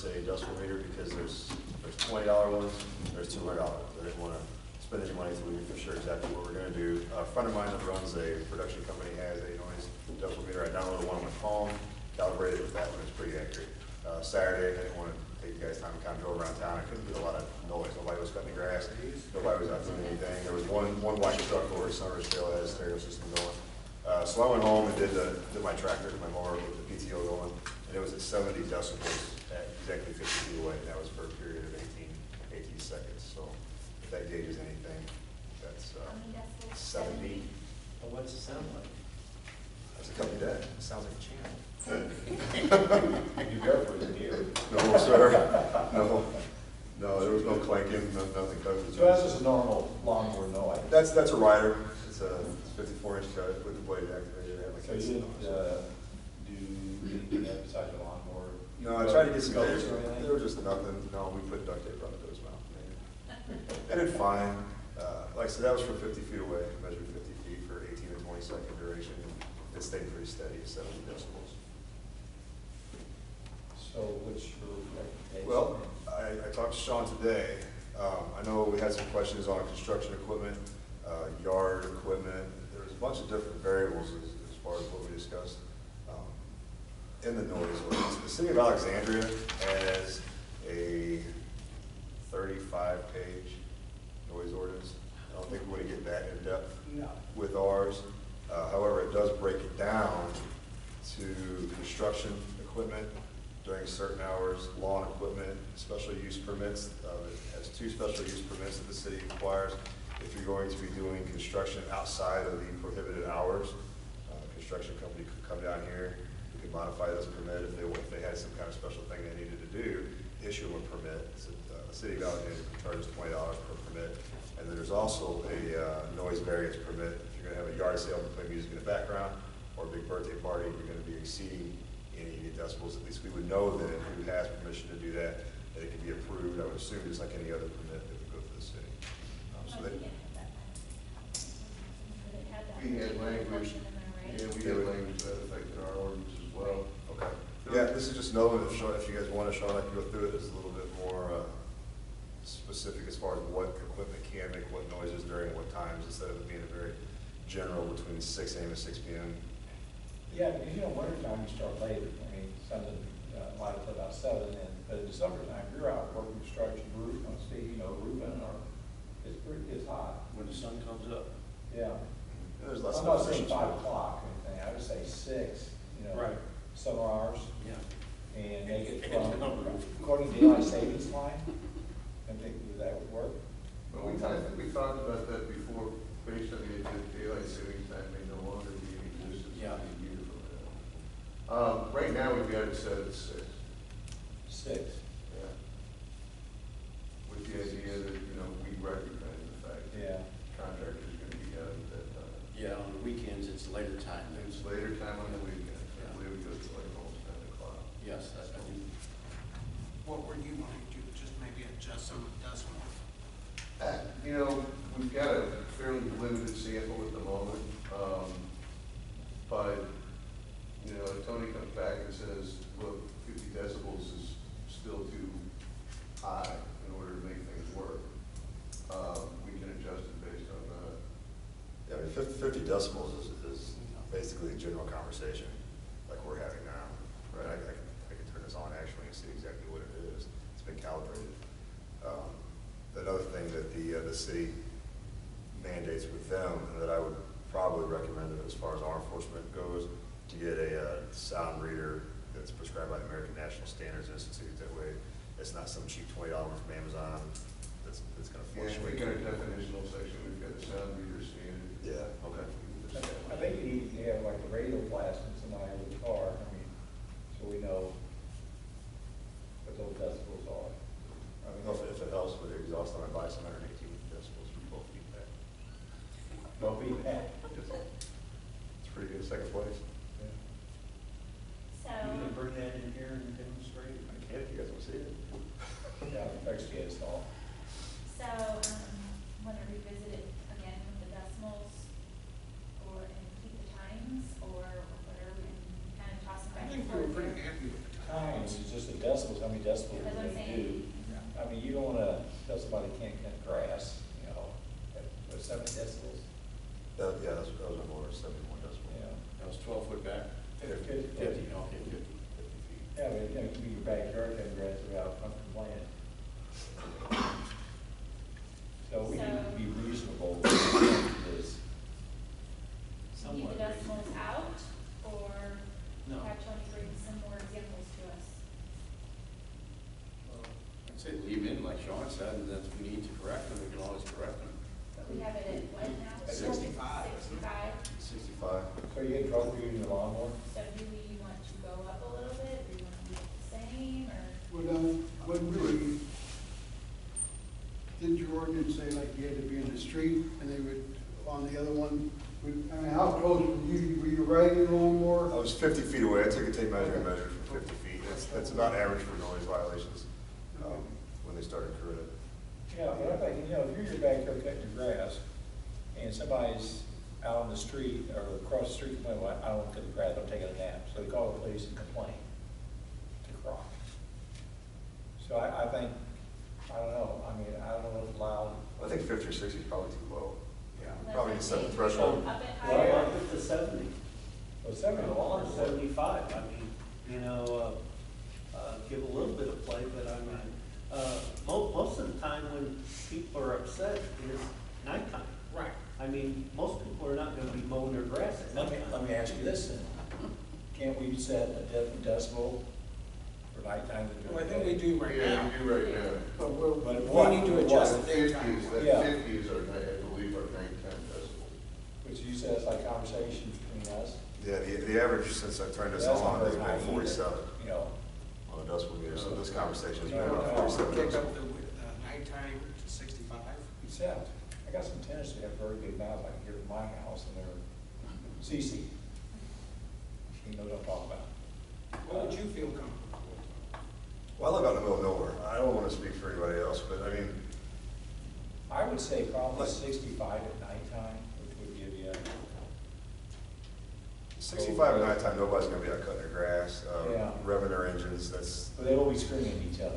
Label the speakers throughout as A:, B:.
A: purchase a decibel meter because there's $20 ones, there's $200. I didn't want to spend any money until we knew for sure exactly what we're going to do. A friend of mine that runs a production company has a noise decibel meter. I downloaded one on my phone, calibrated it with that one. It's pretty accurate. Saturday, I didn't want to take you guys time to kind of drove around town. I couldn't get a lot of noise. Nobody was cutting the grass. Nobody was out doing anything. There was one wash truck over at Sunrise Trail that had a stereo system going. So I went home and did my tractor, my mower with the PTO going, and it was at 70 decibels at exactly 50 feet away, and that was for a period of 18 seconds. So if that gauges anything, that's 70.
B: Well, what's it sound like?
A: That's a company dead. It sounds like a channel.
C: You go for the deer.
A: No, sir. No, there was no clanking, nothing.
C: So that's just a normal lawnmower noise.
A: That's a rider. It's a 54-inch cut with the blade activated.
C: So you didn't do anything else besides the lawnmower?
A: No, I tried to get some
C: Goats
A: data.
C: or anything?
A: There was just nothing. No, we put duct tape around his mouth. It did fine. Like I said, that was from 50 feet away. Measured 50 feet for 18 to 20 second duration. It stayed pretty steady at 70 decibels.
C: So what's your recommendation?
A: Well, I talked to Sean today. I know we had some questions on construction equipment, yard equipment. There's a bunch of different variables as far as what we discussed in the noise ordinance. The city of Alexandria has a 35-page noise ordinance. I don't think we want to get that in depth with ours. However, it does break it down to construction equipment during certain hours, lawn equipment, special use permits. It has 2 special use permits that the city requires. If you're going to be doing construction outside of the prohibited hours, a construction company could come down here, we could modify this permit if they had some kind of special thing they needed to do, issue a permit. So, the city of Alexandria charges $20 per permit. And then there's also a noise variance permit. If you're going to have a yard sale and play music in the background, or a big birthday party, you're going to be exceeding any decibels. At least we would know then who has permission to do that, that it can be approved. I would assume just like any other permit that would go for the city.
D: We had language, yeah, we had language that affected our ordinance as well.
A: Okay. Yeah, this is just knowing if you guys want to, Sean, I can go through it. It's a little bit more specific as far as what equipment can make what noises during what times, instead of it being a very general between 6 a.m. and 6 p.m.
C: Yeah, because wintertime you start later. I mean, something light up till about 7, but in the summertime, you're out working construction, roof, roofing, or it's hot.
B: When the sun comes up.
C: Yeah.
A: And there's less
C: I'm not saying
A: efficiency.
C: 5 o'clock or anything. I would say 6.
B: Right.
C: Summer hours,
B: Yeah.
C: and make it
B: It's
C: from
B: not roof.
C: according to daylight savings line. I think that would work.
D: But I think we talked about that before, based on the daylight savings time may no longer be in existence.
B: Yeah.
D: A year from now. Right now, we've got it set at 6.
C: 6.
D: Yeah. With the idea that, we recognize the fact that
C: Yeah.
D: contractors are going to be out at that time.
B: Yeah, on the weekends, it's later time.
D: It's later time on the weekend. I believe it goes to like almost 10 o'clock.
B: Yes, that's what we.
E: What were you wanting to do, just maybe adjust some of the decimal?
D: We've got a fairly limited sample at the moment. But, if Tony comes back and says, look, 50 decibels is still too high in order to make things work, we can adjust it based on that.
A: Yeah, I mean, 50 decibels is basically a general conversation like we're having now, right? I can turn this on actually and see exactly what it is. It's been calibrated. Another thing that the city mandates with them, and that I would probably recommend it as far as our enforcement goes, to get a sound reader that's prescribed by the American National Standards Institute. That way, it's not some cheap $20 from Amazon that's going to
D: Yeah,
A: fluctuate.
D: we got a definitional section, we've got a sound meter standard.
A: Yeah, okay.
C: I think you need to have like a radio blast in somebody with a car. I mean, so we know what those decibels are.
A: I don't know if it helps with the exhaust on my bike, 118 decibels from 12 feet back.
C: Don't be bad.
A: It's pretty good, second place.
B: You can bring that in here and demonstrate?
A: I can if you guys want to see it.
C: Yeah, next year install.
F: So, want to revisit it again with the decimals, and keep the times, or whatever, and kind of toss it
E: I
F: back
E: think
F: and
E: we were
F: forth
E: pretty
F: there?
E: happy with the
C: Times is just the decibels, how many decibels can't cut grass, you know, at 70 decibels.
A: Yeah, that was an order, 71 decibels.
C: Yeah.
B: That was 12 foot back.
C: 50,
B: 50, okay, 50 feet.
C: Yeah, but, you know, it can be your backyard cutting grass without complaining. So we need to be reasonable with this.
F: Leave the decimals out, or
B: No.
F: have Tony bring some more examples to us?
B: I'd say leave in, like Sean said, and if we need to correct them, we can always correct them.
F: But we have it at what now?
E: 65.
F: 65.
A: 65.
C: So you get trouble using the lawnmower?
F: So do we want to go up a little bit, or do you want to leave it the same, or?
G: Well, when we, didn't your ordinance say like you had to be in the street and they would, on the other one, I mean, how close were you riding your
A: I
G: lawnmower?
A: was 50 feet away. I took a tape measure and measured from 50 feet. That's about average for noise violations when they started accruing it.
C: Yeah, but I think, you know, if you're in your backyard cutting your grass, and somebody's out on the street, or across the street, complaining, well, I don't want to cut the grass, I'm taking a nap, so they call the police and complain to Croc. So I think, I don't know, I mean, I don't know if loud.
A: I think 50 or 60 is probably too low.
C: Yeah.
A: Probably
F: Let's
A: set the
F: say
A: threshold.
F: Up it
H: Well,
F: higher.
H: up it to 70,
C: Well, 70 a lawn
H: or 75, I mean, you know, give a little bit of play, but I mean, most of the time when people are upset is nighttime.
E: Right.
H: I mean, most people are not gonna be mowing their grass at
C: Let
H: nighttime.
C: me ask you this then. Can't we set a different decibel for nighttime than during
E: Well, I
C: the
E: think we
C: day?
E: do right
D: Yeah,
E: now.
D: you do right now.
E: But
C: But what?
E: we need to
C: What?
E: adjust
C: What?
E: the daytime.
C: Yeah.
D: That 50 is our, I believe, our nighttime decibel.
C: Which you said is like conversation between us.
A: Yeah, the average since I turned this
C: That's not
A: on has
C: very high
A: been
C: either,
A: 47
C: You know,
A: on the decibel meter. So this conversation has
C: No,
A: been
C: no,
A: about
C: no.
A: 47
E: Kick up
A: decibels.
E: the nighttime to 65.
C: except, I got some tenants that have very big mouths, like here at my house, and they're CC. She knows what I'm talking about.
E: What would you feel comfortable with?
A: Well, I live out in the middle of nowhere. I don't want to speak for anybody else, but I mean,
C: I would say probably 65 at nighttime, which would give you,
A: 65 at nighttime, nobody's going to be out cutting their grass,
C: Yeah.
A: revving their engines. That's,
C: but they will be screaming at each other.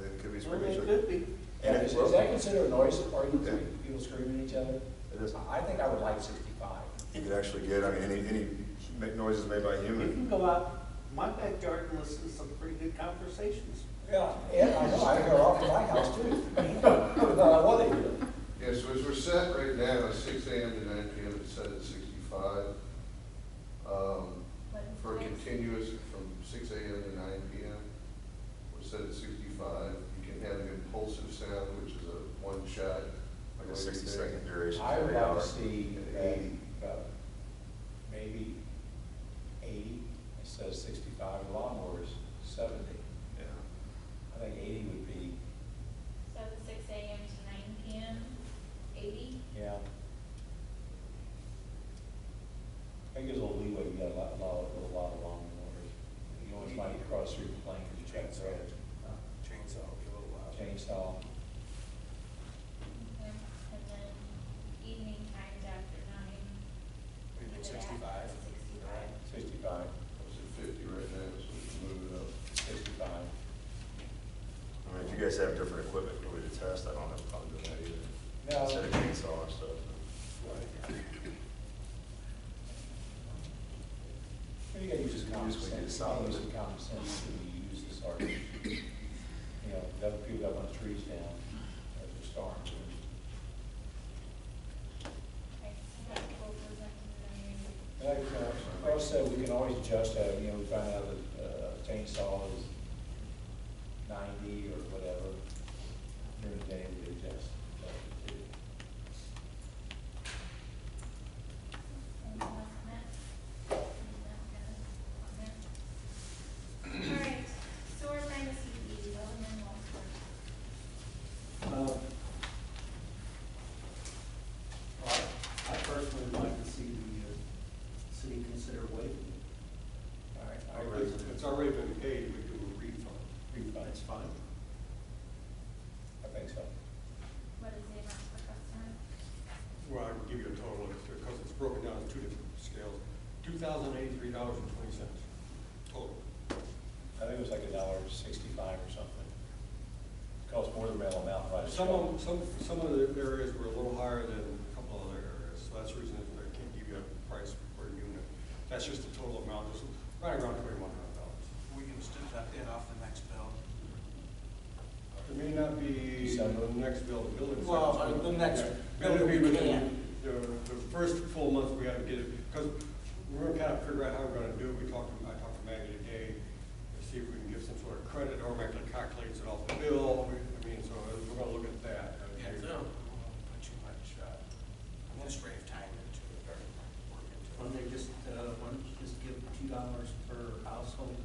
A: it could be
H: Well,
A: screaming.
H: it could be.
C: Yeah, is that considered a noise, or
A: Yeah.
C: people screaming at each other?
A: It is.
C: I think I would like 65.
A: You could actually get, I mean, any noises made by a
H: You
A: human.
H: can go out my backyard and listen to some pretty good conversations.
C: Yeah, and I know, I hear off in my house too. What they do.
D: Yeah, so as we're set right now, 6 AM to 9 PM, it's set at 65. For continuous from 6 AM to 9 PM, we're set at 65. You can have an impulsive sound, which is a one-shot.
A: Like a 60-second duration.
C: I would
A: every
C: like
A: hour.
C: to see
D: And
C: that,
D: 80.
C: maybe 80 instead of 65, lawnmowers 70.
A: Yeah.
C: I think 80 would be,
F: So 6 AM to 9 PM, 80?
C: yeah. I think there's a little leeway, you got a lot of lawnmowers. You always might cross through the plane because you can't throw it.
E: Chainsaw will be a little loud.
C: Chainsaw,
F: Okay. And then evening times after 9.
E: Maybe
F: leave it at
E: 65.
F: 65.
C: 65,
D: It's at 50 right now, so we can move it up.
C: 65.
A: I mean, if you guys have different equipment for me to test, I don't have a problem doing that either.
C: No.
A: Instead of chainsaw and stuff.
C: You gotta use this common
A: Usually get
C: sense,
A: solid.
C: use some common sense when you use this art. You know, the other people got one trees down as a storm.
F: Okay, so that will present to the meeting.
C: Like, Ross said, we can always adjust that, you know, we find out that chainsaw is 90 or whatever, during the day, we adjust.
F: Anything else on that? All right, sewer primacy fee, Alderman Walter.
H: Well, I personally would like to see the city consider waiving it.
C: All right, I agree.
I: It's already been paid, we do a refund.
H: That's fine.
C: I think so.
F: What is the amount per customer?
I: Well, I can give you a total, because it's broken down in two different scales. $2,083.20 total.
C: I think it was like $1.65 or something. Costs more than the amount right to
I: Some
C: show.
I: of, some of the areas were a little higher than a couple other areas, so that's the reason I can't give you a price per unit. That's just the total amount, just right around $2,100.
E: We can stick that in off the next bill.
I: It may not be
C: December.
I: the next bill, the building.
E: Well,
I: inspector,
E: the next
I: yeah,
E: bill
I: it'll be
E: we
I: within
E: can.
I: the first full month we have to get it, because we're gonna kind of figure out how we're gonna do it. I talked to Maggie today, to see if we can give some sort of credit, or Maggie calculates it off the bill. I mean, so we're gonna look at that.
E: Yeah, they'll put too much administrative time into it, or work into
H: Why don't they just, why don't you just give $2 per household?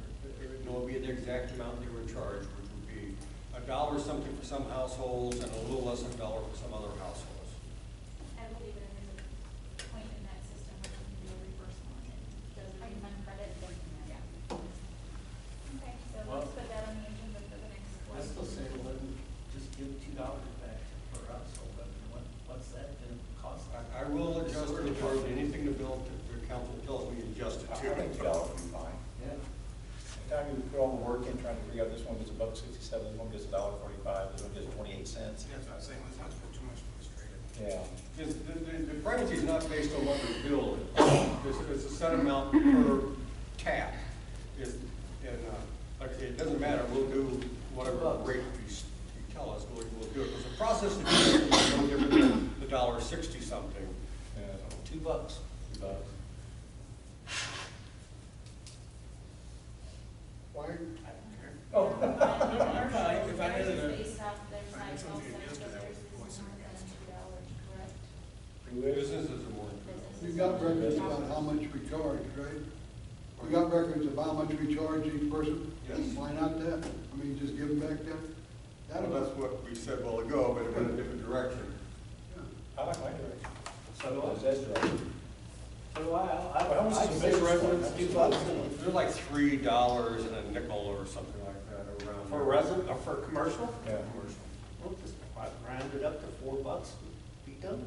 I: No, it'll be the exact amount they were charged, which would be $1 something for some households and a little less than $1 for some other households.
F: I believe that there's a point in that system where you can do a reversal on it. Does it refund credit? Yeah. Okay, so
H: Well,
F: let's put that on the agenda for the next
H: I
F: one.
H: still say let them just give $2 back per household, but what's that gonna cost?
I: I will adjust it, or anything the bill, the council tells me adjust it
C: I
I: to.
C: think $2 would be fine.
H: Yeah.
C: Anytime you put all the work in trying to figure out this one gets $1.67, this one gets $1.45, this one gets 28 cents.
E: it. Yeah, that's what I'm saying, let's not put too much administrative.
C: Yeah.
I: The penalty is not based on what the bill is. It's a set amount per tap. And like I say, it doesn't matter, we'll do whatever rate you tell us, we'll do it. Because the process to do it is no different than the $1.60 something.
C: Yeah.
H: $2.
C: $2.
G: Why,
E: I don't care.
C: Oh.
E: If I had
F: Theirs
E: a-
F: is based off their
E: I
F: size
E: had
F: also,
E: something
F: so
E: yesterday,
F: theirs
E: I was
F: is more than $2, correct?
I: Businesses are more.
F: Businesses
G: you got
F: are
G: records
F: $2.
G: about how much we charge, right? We got records of how much we charge each person?
I: Yes.
G: Why not that? I mean, just give them back that?
I: Well, that's what we said a while ago, but it went a different direction.
G: Yeah.
C: I like my direction.
H: So do I.
C: That's direction.
H: So do I.
C: How much
H: I'd
C: is the
H: say
C: business
H: residents
C: one?
H: $2 and
I: They're like $3 and a nickel or something like that around.
H: for
I: there.
H: resident, or for commercial?
C: Yeah.
I: Commercial.
H: We'll just round it up to $4, be done.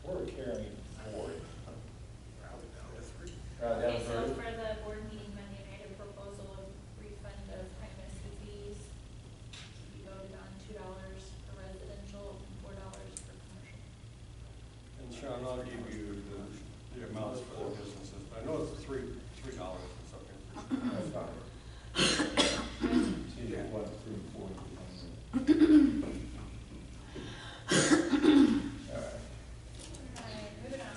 C: We're carrying forward.
E: Round it down to 3.
F: Okay, so for the board meeting Monday night, a proposal of refund of time-vested fees, you voted on $2 for residential, and $4 for commercial.
I: And Sean, I'll give you the amounts for the businesses, but I know it's $3 or something.
C: That's fine. See,
E: Yeah.
C: 1, 3, 4. All right.
F: Alright, moving on.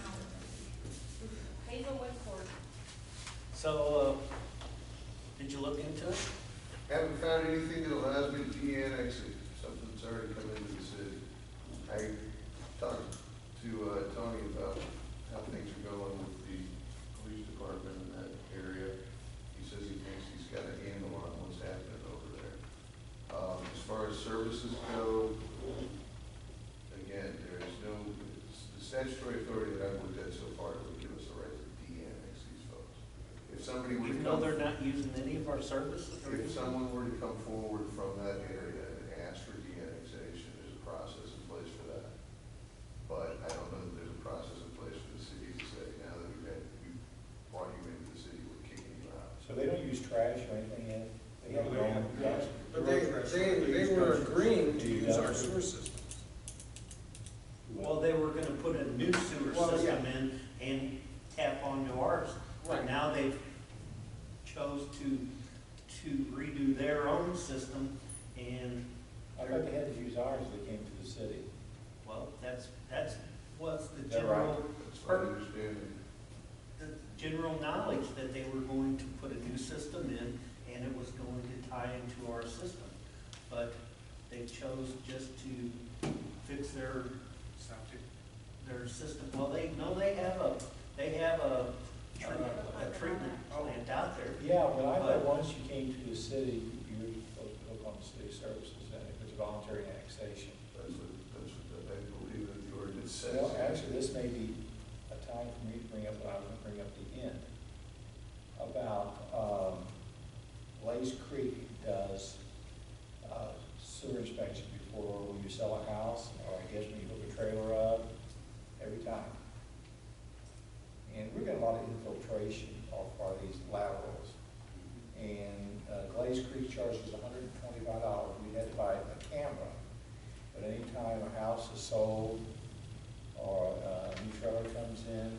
F: Hazelwood Court.
H: So, did you look into it?
D: Haven't found anything that allows me to de-annex it, something that's already come into the city. I talked to Tony about how things are going with the police department in that area. He says he thinks he's got a handle on what's happening over there. As far as services go, again, there's no, the statutory authority that I've looked at so far would give us a right to de-annex these folks. If somebody were to
H: Even though
D: come.
H: they're not using any of our services?
D: If someone were to come forward from that area and ask for de-annexation, there's a process in place for that. But I don't know that there's a process in place for the city to say, now that we brought you into the city, we're kicking you out.
C: So they don't use trash or anything in it? They have their own trash?
E: But they were agreeing to use our sewer systems.
H: Well, they were gonna put a new sewer
E: Well, yeah.
H: system in and tap onto ours.
E: Right.
H: But now they've chose to redo their own system, and,
C: I thought they had to use ours if they came to the city.
H: well, that's what's the
C: Is that right?
H: general,
D: That's my understanding.
H: the general knowledge, that they were going to put a new system in, and it was going to tie into our system. But they chose just to fix their system. Well, they have a treatment plant out there.
C: Yeah, but I thought once you came to the city, you were supposed to hook on the city services, and it was voluntary annexation.
D: That's what I believe that the ordinance says.
C: Well, actually, this may be a time for me to bring up what I was gonna bring up at the end, about, Blaze Creek does, sewer inspection before when you sell a house, or I guess when you hook a trailer up, every time. And we're getting a lot of infiltration off our these laterals. And Glaze Creek charges $125. We had to buy a camera time a house is sold or a new trailer comes in,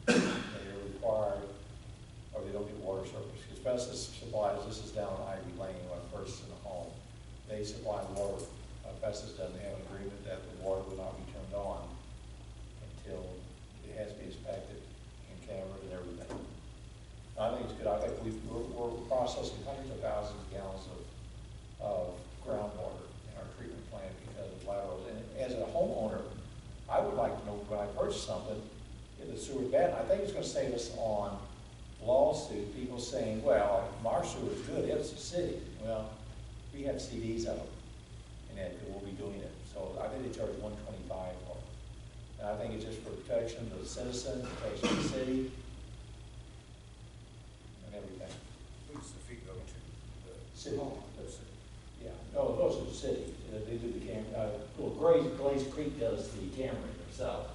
C: they're required, or they don't get water service. Because Festus supplies, this is down Ivy Lane, when I first in the home, they supply water. Festus doesn't have an agreement that the water will not be turned on until it has to be inspected and cambered and everything. I think it's good. I think we're processing hundreds of thousands of gallons of groundwater in our treatment plant because of laterals. And as a homeowner, I would like to know when I purchase something, if the sewer's bad, I think it's gonna save us on lawsuit, people saying, well, our sewer is good, it's a city. Well, we have CDs of them, and that we'll be doing it. So I think they charge $125 for it. And I think it's just for protection of the citizens, protection of the city, and everything.
E: Who does the fee go to? The
C: City.
E: homeowner?
C: Yeah, no, it goes to the city. They do the Glaze Creek does the camera themselves,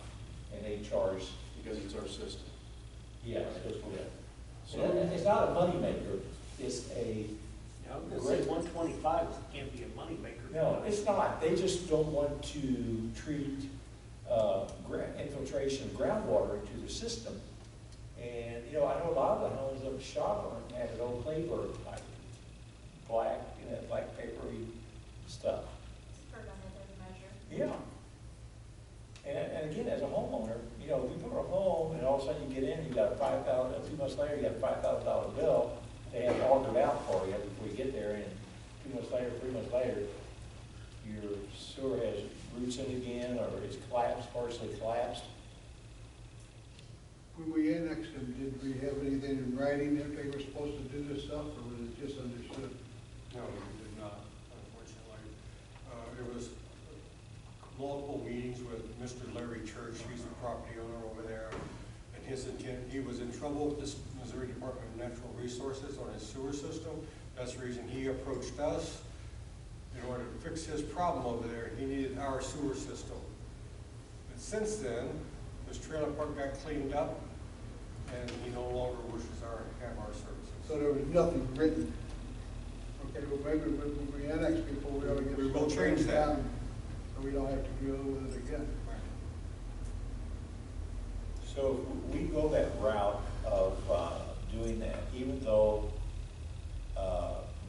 C: and they charge,
B: Because it's our system.
C: yeah, it goes for that.
B: So-
C: And it's not a moneymaker, it's a,
H: I was gonna say 125 can't be a moneymaker.
C: no, it's not. They just don't want to treat infiltration of groundwater into the system. And, you know, I know a lot of the homes up in Schaumburg have an old Clayburg type, black, you know, black papery stuff.
F: It's preventative measure.
C: Yeah. And again, as a homeowner, you know, we put our home and all of a sudden you get in, you got a $5,000, 2 months later, you got a $5,000 bill. They have it altered out for you before you get there, and 2 months later, 3 months later, your sewer has roots in again, or it's collapsed, partially collapsed.
G: When we annexed them, did we have anything in writing that they were supposed to do this stuff, or was it just understood?
I: No, we did not, unfortunately. There was multiple meetings with Mr. Larry Church, he's the property owner over there. And his intent, he was in trouble with this Missouri Department of Natural Resources on his sewer system. That's the reason he approached us. In order to fix his problem over there, he needed our sewer system. And since then, this trailer park got cleaned up, and he no longer wishes have our services.
G: So there was nothing written. Okay, well, maybe when we annex people, we ought to get.
I: We will
G: some
I: change
G: things
I: that.
G: down, so we don't have to deal with it again.
C: So if we go that route of doing that, even though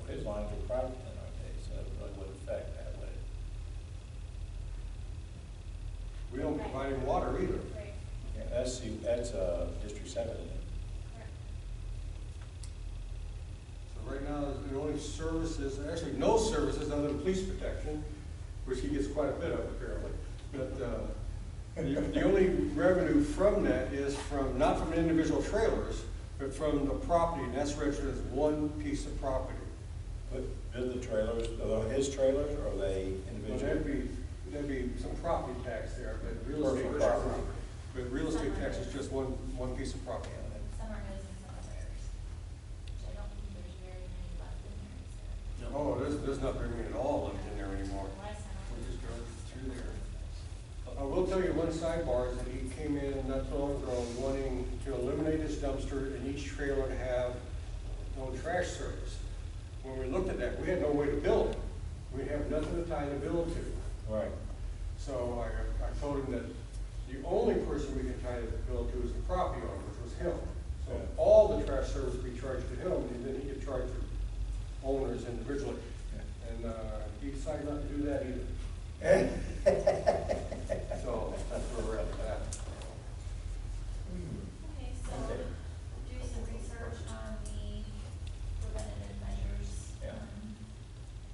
C: his lines are private in our days, so it really wouldn't affect that way.
I: We don't provide him water either.
F: Right,
C: Yeah, that's District 7, isn't it?
F: correct.
I: So right now, the only services, actually no services other than police protection, which he gets quite a bit of apparently. But the only revenue from that is from, not from individual trailers, but from the property, and that's registered as one piece of property.
C: But do the trailers, are they his trailers, or are they
I: Well,
C: individual?
I: there'd be some property tax there, but real estate
C: Personal
I: tax,
C: property.
I: but real estate tax is just one piece of property.
F: Some are his and some are theirs. Which I don't think there's very many left in there, so.
I: Oh, there's not very many at all left in there anymore.
F: Last time I
I: We
F: was-
I: just drove through there. I will tell you one sidebar is that he came in not so long ago wanting to eliminate his dumpster and each trailer to have no trash service. When we looked at that, we had no way to bill it. We have nothing to tie the bill to.
C: Right.
I: So I told him that the only person we can tie the bill to is the property owner, which was him. So
C: Yeah.
I: all the trash service would be charged to him, and then he could charge the owners individually. And he decided not to do that either. So that's where we're at with that.
F: Okay, so
C: Okay.
F: do some research on the preventative measures.
C: Yeah.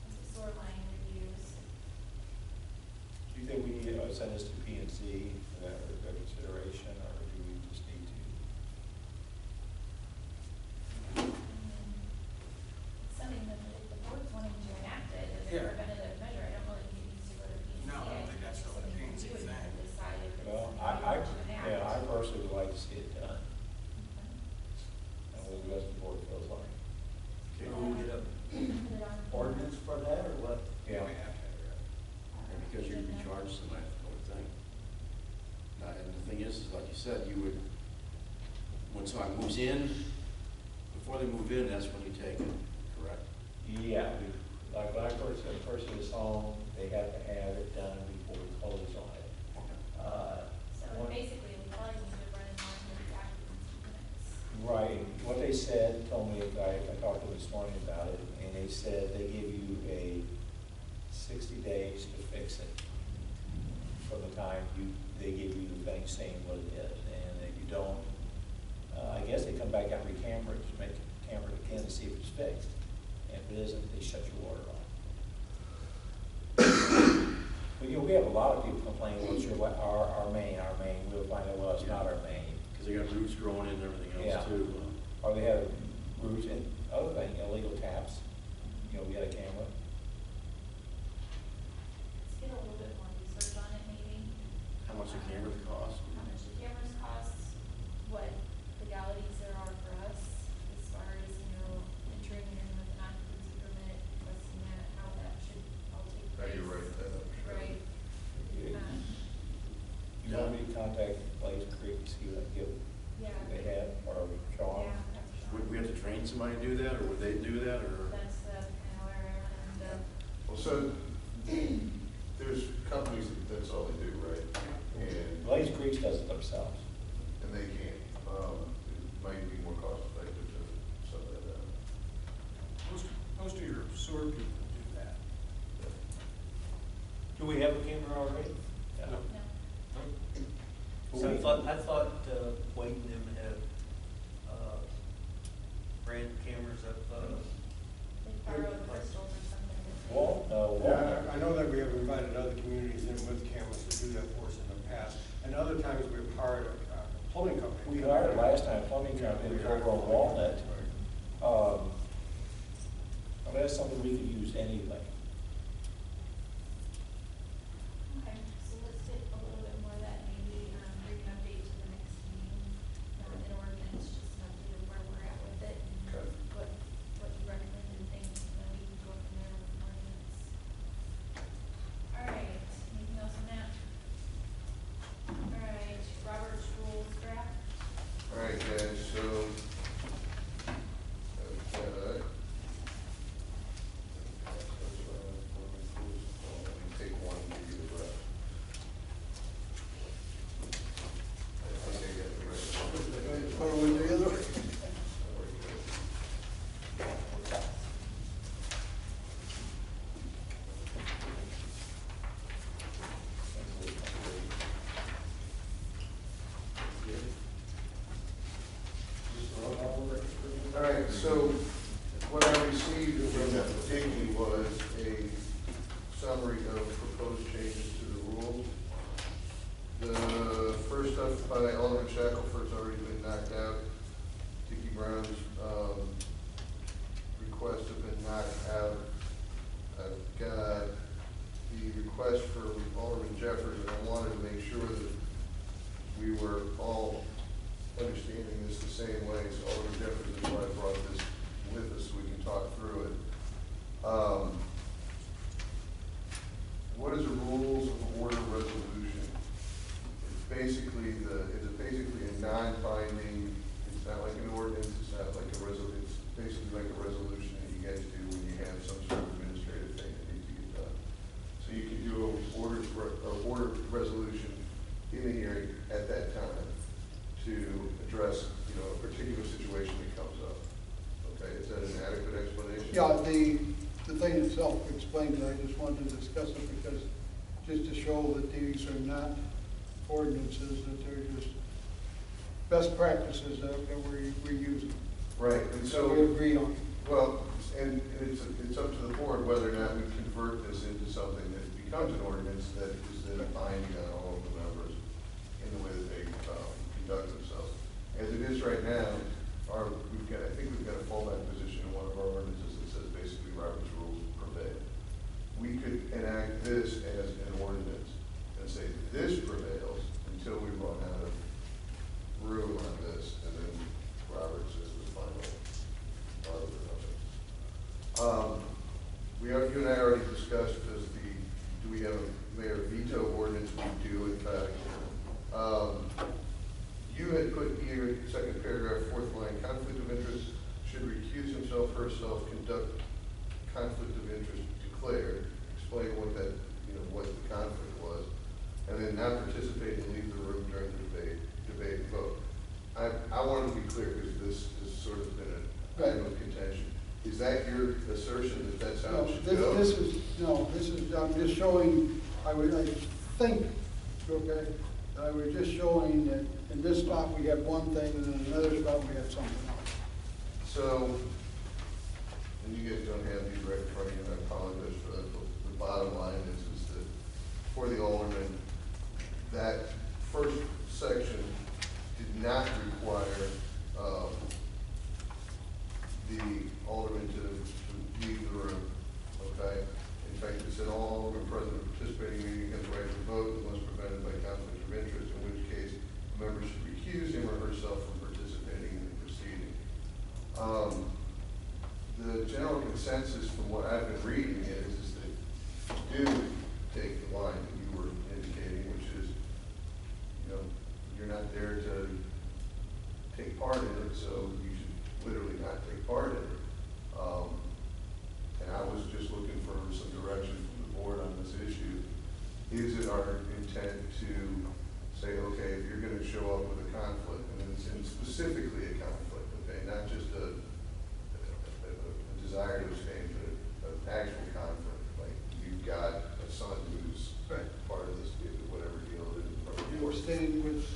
F: The sewer line reviews.
C: Do you think we need to send this to P&C for that consideration, or do we just need to?
F: It's something that if the board's wanting to enact it as a
E: Yeah.
F: preventative measure, I don't know that it needs to go to P&C.
E: No, I don't think that's really a P&C
F: You would
E: thing.
F: decide if it's
C: Well,
F: something you want to enact.
C: yeah, I personally would like to see it done,
F: Okay.
C: and what the rest of the board feels like.
H: Can we get a
F: Put it on.
H: ordinance for that, or what?
C: Yeah.
I: We have to have that.
B: And because you'd be charged tonight, I would think. And the thing is like you said, you would, when someone moves in, before they move in, that's when you take it, correct?
C: Yeah, like when I first purchased this home, they have to have it done before time, they give you the thing saying what it is, and if you don't, I guess they come back out and re-camera it, to make camera it again to see if it's fixed. And if it isn't, they shut your water off. But, you know, we have a lot of people complaining, what's your, our main, we'll find out, well, it's not our main.
B: Because they got roots growing in and everything
C: Yeah.
B: else too.
C: Or they have roots and other thing, illegal taps, you know, we had a camera.
F: Let's get a little bit more research on it maybe.
B: How much the cameras cost?
F: How much the cameras cost, what legalities there are for us as far as, you know, entering in with an occupancy permit, requesting that, how that should all take
D: How
F: place.
D: you write that up, sure.
F: Right.
C: You want me to contact Blaze Creek to see what
F: Yeah.
C: they have, or Sean?
F: Yeah, that's
B: Would we have to train somebody to do that, or would they do that, or?
F: That's, kind of where I wanted to.
D: Well, so, there's companies that's all they do, right? And,
C: Blaze Creek does it themselves.
D: and they can't, it might be more cost effective to sub that out.
E: Most of your sewer people do that.
C: Do we have a camera already?
E: No.
F: No.
H: So I thought Wade and them had, ran cameras up,
F: They borrowed crystals or something. didn't they?
C: Walt, no,
I: Yeah,
C: Walt.
I: I know that we have invited other communities in with cameras to do that for us in the past, and other times we've hired a plumbing company.
C: We hired last time, plumbing company, was over on Walnut. Well, that's something we could use anyway.
F: Okay, so let's get a little bit more of that, maybe, bring an update to the next meeting, an ordinance, just an update of where we're at with it,
D: Okay.
F: and what you recommend and things, and then we can go from there with an ordinance. All right, anything else on that? All right, Robert's rules draft.
D: All right, guys, so, take one and give you the rest. I think I got the rest.
G: Put them together.
D: All right, so what I received from Dicky was a summary of proposed changes to the rules. The first stuff by Alderman Shackelford's already been knocked out. Dicky Brown's, requests have been knocked out. I've got the request for Alderman Jeffers, and I wanted to make sure that we were all understanding this the same way, so Alderman Jeffers is why I brought this with us, so we can talk through it. What is a rules of order resolution? It's basically a non-binding, it's not like an ordinance, it's not like a it's basically like a resolution that you guys do when you have some sort of administrative thing that needs to get done. So you can do a order resolution in the hearing at that time to address, you know, a particular situation that comes up. Okay, is that an adequate explanation?
G: Yeah, the thing itself explains it, I just wanted to discuss it because, just to show that these are not ordinances, that they're just best practices that we're using.
D: Right, and
G: So we
D: so,
G: agree on.
D: well, and it's up to the board whether or not we convert this into something that becomes an ordinance that is then binding on all of the members in the way that they conduct themselves. As it is right now, I think we've got a fallback position in one of our ordinances that says basically Robert's rules prevail. We could enact this as an ordinance and say this prevails until we run out of room on this, and then Robert's is the final arbiter of it. You and I already discussed, do we have a mayor veto ordinance? We do, in fact. You had put here, second paragraph, fourth line, conflict of interest should recuse himself, herself, conduct conflict of interest declared, explain what that, you know, what the conflict was, and then not participate and leave the room during the debate and vote. I wanted to be clear, because this has sort of been a item of contention. Is that your assertion that that's how
G: No,
D: it should go?
G: this is, I'm just showing, I think Okay, I was just showing that in this spot we have one thing, and in another spot we have something else.
D: So, and you guys don't have these right in front of you, and I apologize for that, but the bottom line is that for the alderman, that first section did not require, the alderman to leave the room, okay? In fact, it said all aldermen present or participating in the meeting has the right to vote unless prevented by conflict of interest, in which case a member should recuse him or herself from participating in the proceeding. The general consensus from what I've been reading is that you do take the line that you were indicating, which is, you know, you're not there to take part in it, so you should literally not take part in it. And I was just looking for some direction from the board on this issue. Is it our intent to say, okay, if you're gonna show up with a conflict, and specifically a conflict, okay, not just a desire to abstain, but an actual conflict, like you've got a son who's
G: Right.
D: part of this, whatever deal it is.
G: You were staying with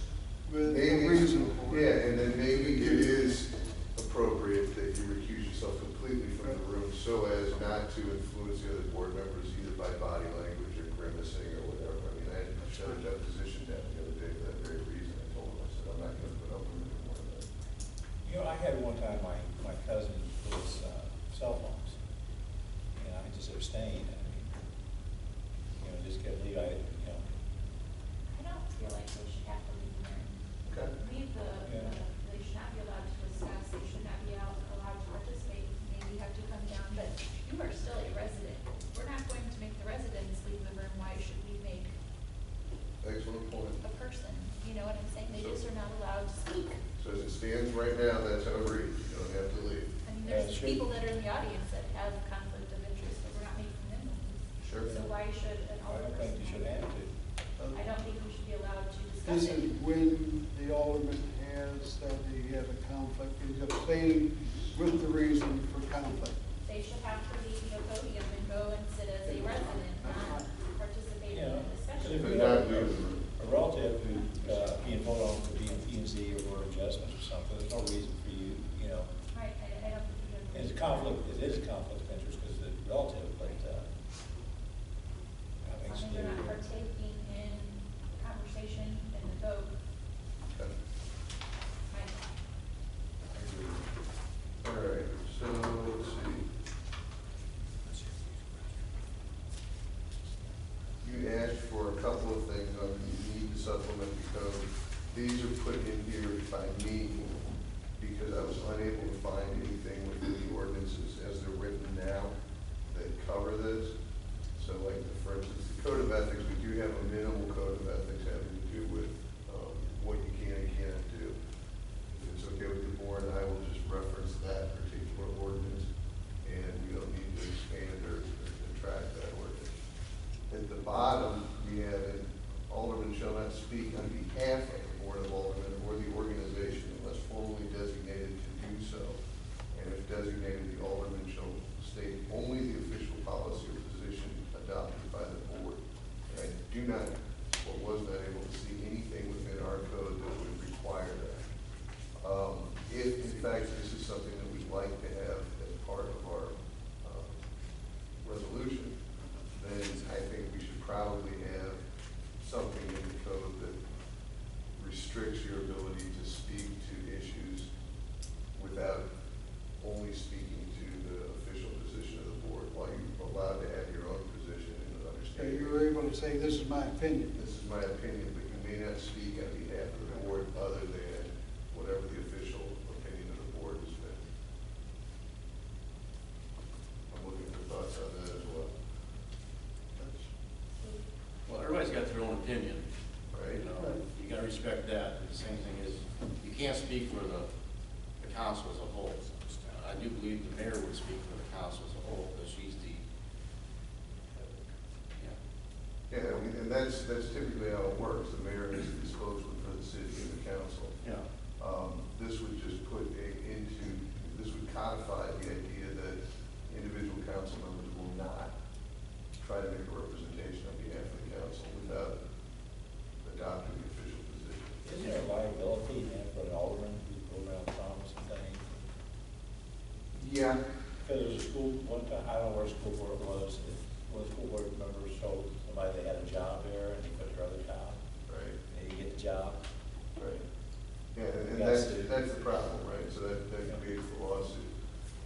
D: Maybe,
G: a reason.
D: yeah, and then maybe it is appropriate that you recuse yourself completely from the room so as not to influence the other board members either by body language or grimacing or whatever. I mean, I shut a deposition down the other day for that very reason. I told him, I said, I'm not gonna put up with any more of that.
C: You know, I had one time my cousin was cell phones, and I just abstained. I mean, you know, just kept leave. You know,
F: I don't feel like they should have to leave the room.
D: Okay.
F: Leave
C: Yeah.
F: they should not be allowed to discuss, they should not be allowed to participate, maybe have to come down, but you are still a resident. We're not going to make the residents leave the room, why should we make
D: Excellent point.
F: a person? You know what I'm saying? They just are not allowed to speak.
D: So as it stands right now, that's how it reads. You don't have to leave.
F: I mean,
C: Yeah,
F: there's
C: sure.
F: people that are in the audience that have conflict of interest, but we're not making them leave.
D: Sure.
F: So why should an
C: I
F: older
C: don't think
F: person?
C: you should have to.
F: I don't think we should be allowed to discuss
G: This
F: it.
G: is when the alderman has that he has a conflict, he's abstaining with the reason for conflict.
F: They should have to leave the podium and go and sit as a resident, not participate in
C: Yeah.
F: the discussion.
C: If
D: But
C: we
D: not
C: have
D: leave the room.
C: a relative who, being voted on for being P and Z or adjustments or something, there's no reason for you, you know.
F: Right, I don't think you have.
C: And it's a conflict, it is a conflict of interest because it's relative, but, I think
F: As long as they're not partaking in conversation and the vote,
D: Okay.
F: my thought.
D: All right, so let's see. You asked for a couple of things on the need to supplement the code. These are put in here by me because I was unable to find anything within the ordinances as they're written now that cover this. So like, for instance, the code of ethics, we do have a minimal code of ethics having to do with what you can and can't do. If it's okay with the board, I will just reference that particular ordinance, and we don't need to expand or track that ordinance. At the bottom, we have an alderman shall not speak on behalf of the board of aldermen or the organization unless formally designated to do so. And if designated, the alderman shall state only the official policy or position adopted by the board. And I do not, or was not able to see anything within our code that would require that. If in fact this is something that we'd like to have as part of our resolution, then I think we should probably have something in the code that restricts your ability to speak to issues without only speaking to the official position of the board, while you're allowed to have your own position and
G: So
D: understand.
G: you were able to say, this is my opinion.
D: This is my opinion, but you may not speak on behalf of the board other than whatever the official opinion of the board has been. I'm looking for thoughts on that as well.
B: Well, everybody's got their own opinion,
D: Right?
B: you know, you gotta respect that. The same thing is, you can't speak for the council as a whole. I do believe the mayor would speak for the council as a whole, because she's the, yeah.
D: Yeah, I mean, and that's typically how it works. The mayor is the spokesman for the city and the council.
B: Yeah.
D: This would just this would codify the idea that individual council members will not try to make a representation on behalf of the council without Yeah,
C: Because there was a school, one time, I don't know where school board it was, one school board members told somebody they had a job there, and they quit their other job,
D: right,
C: and you get the job.
D: right. Yeah, and
C: That's
D: that's the problem, right? So that could be a lawsuit.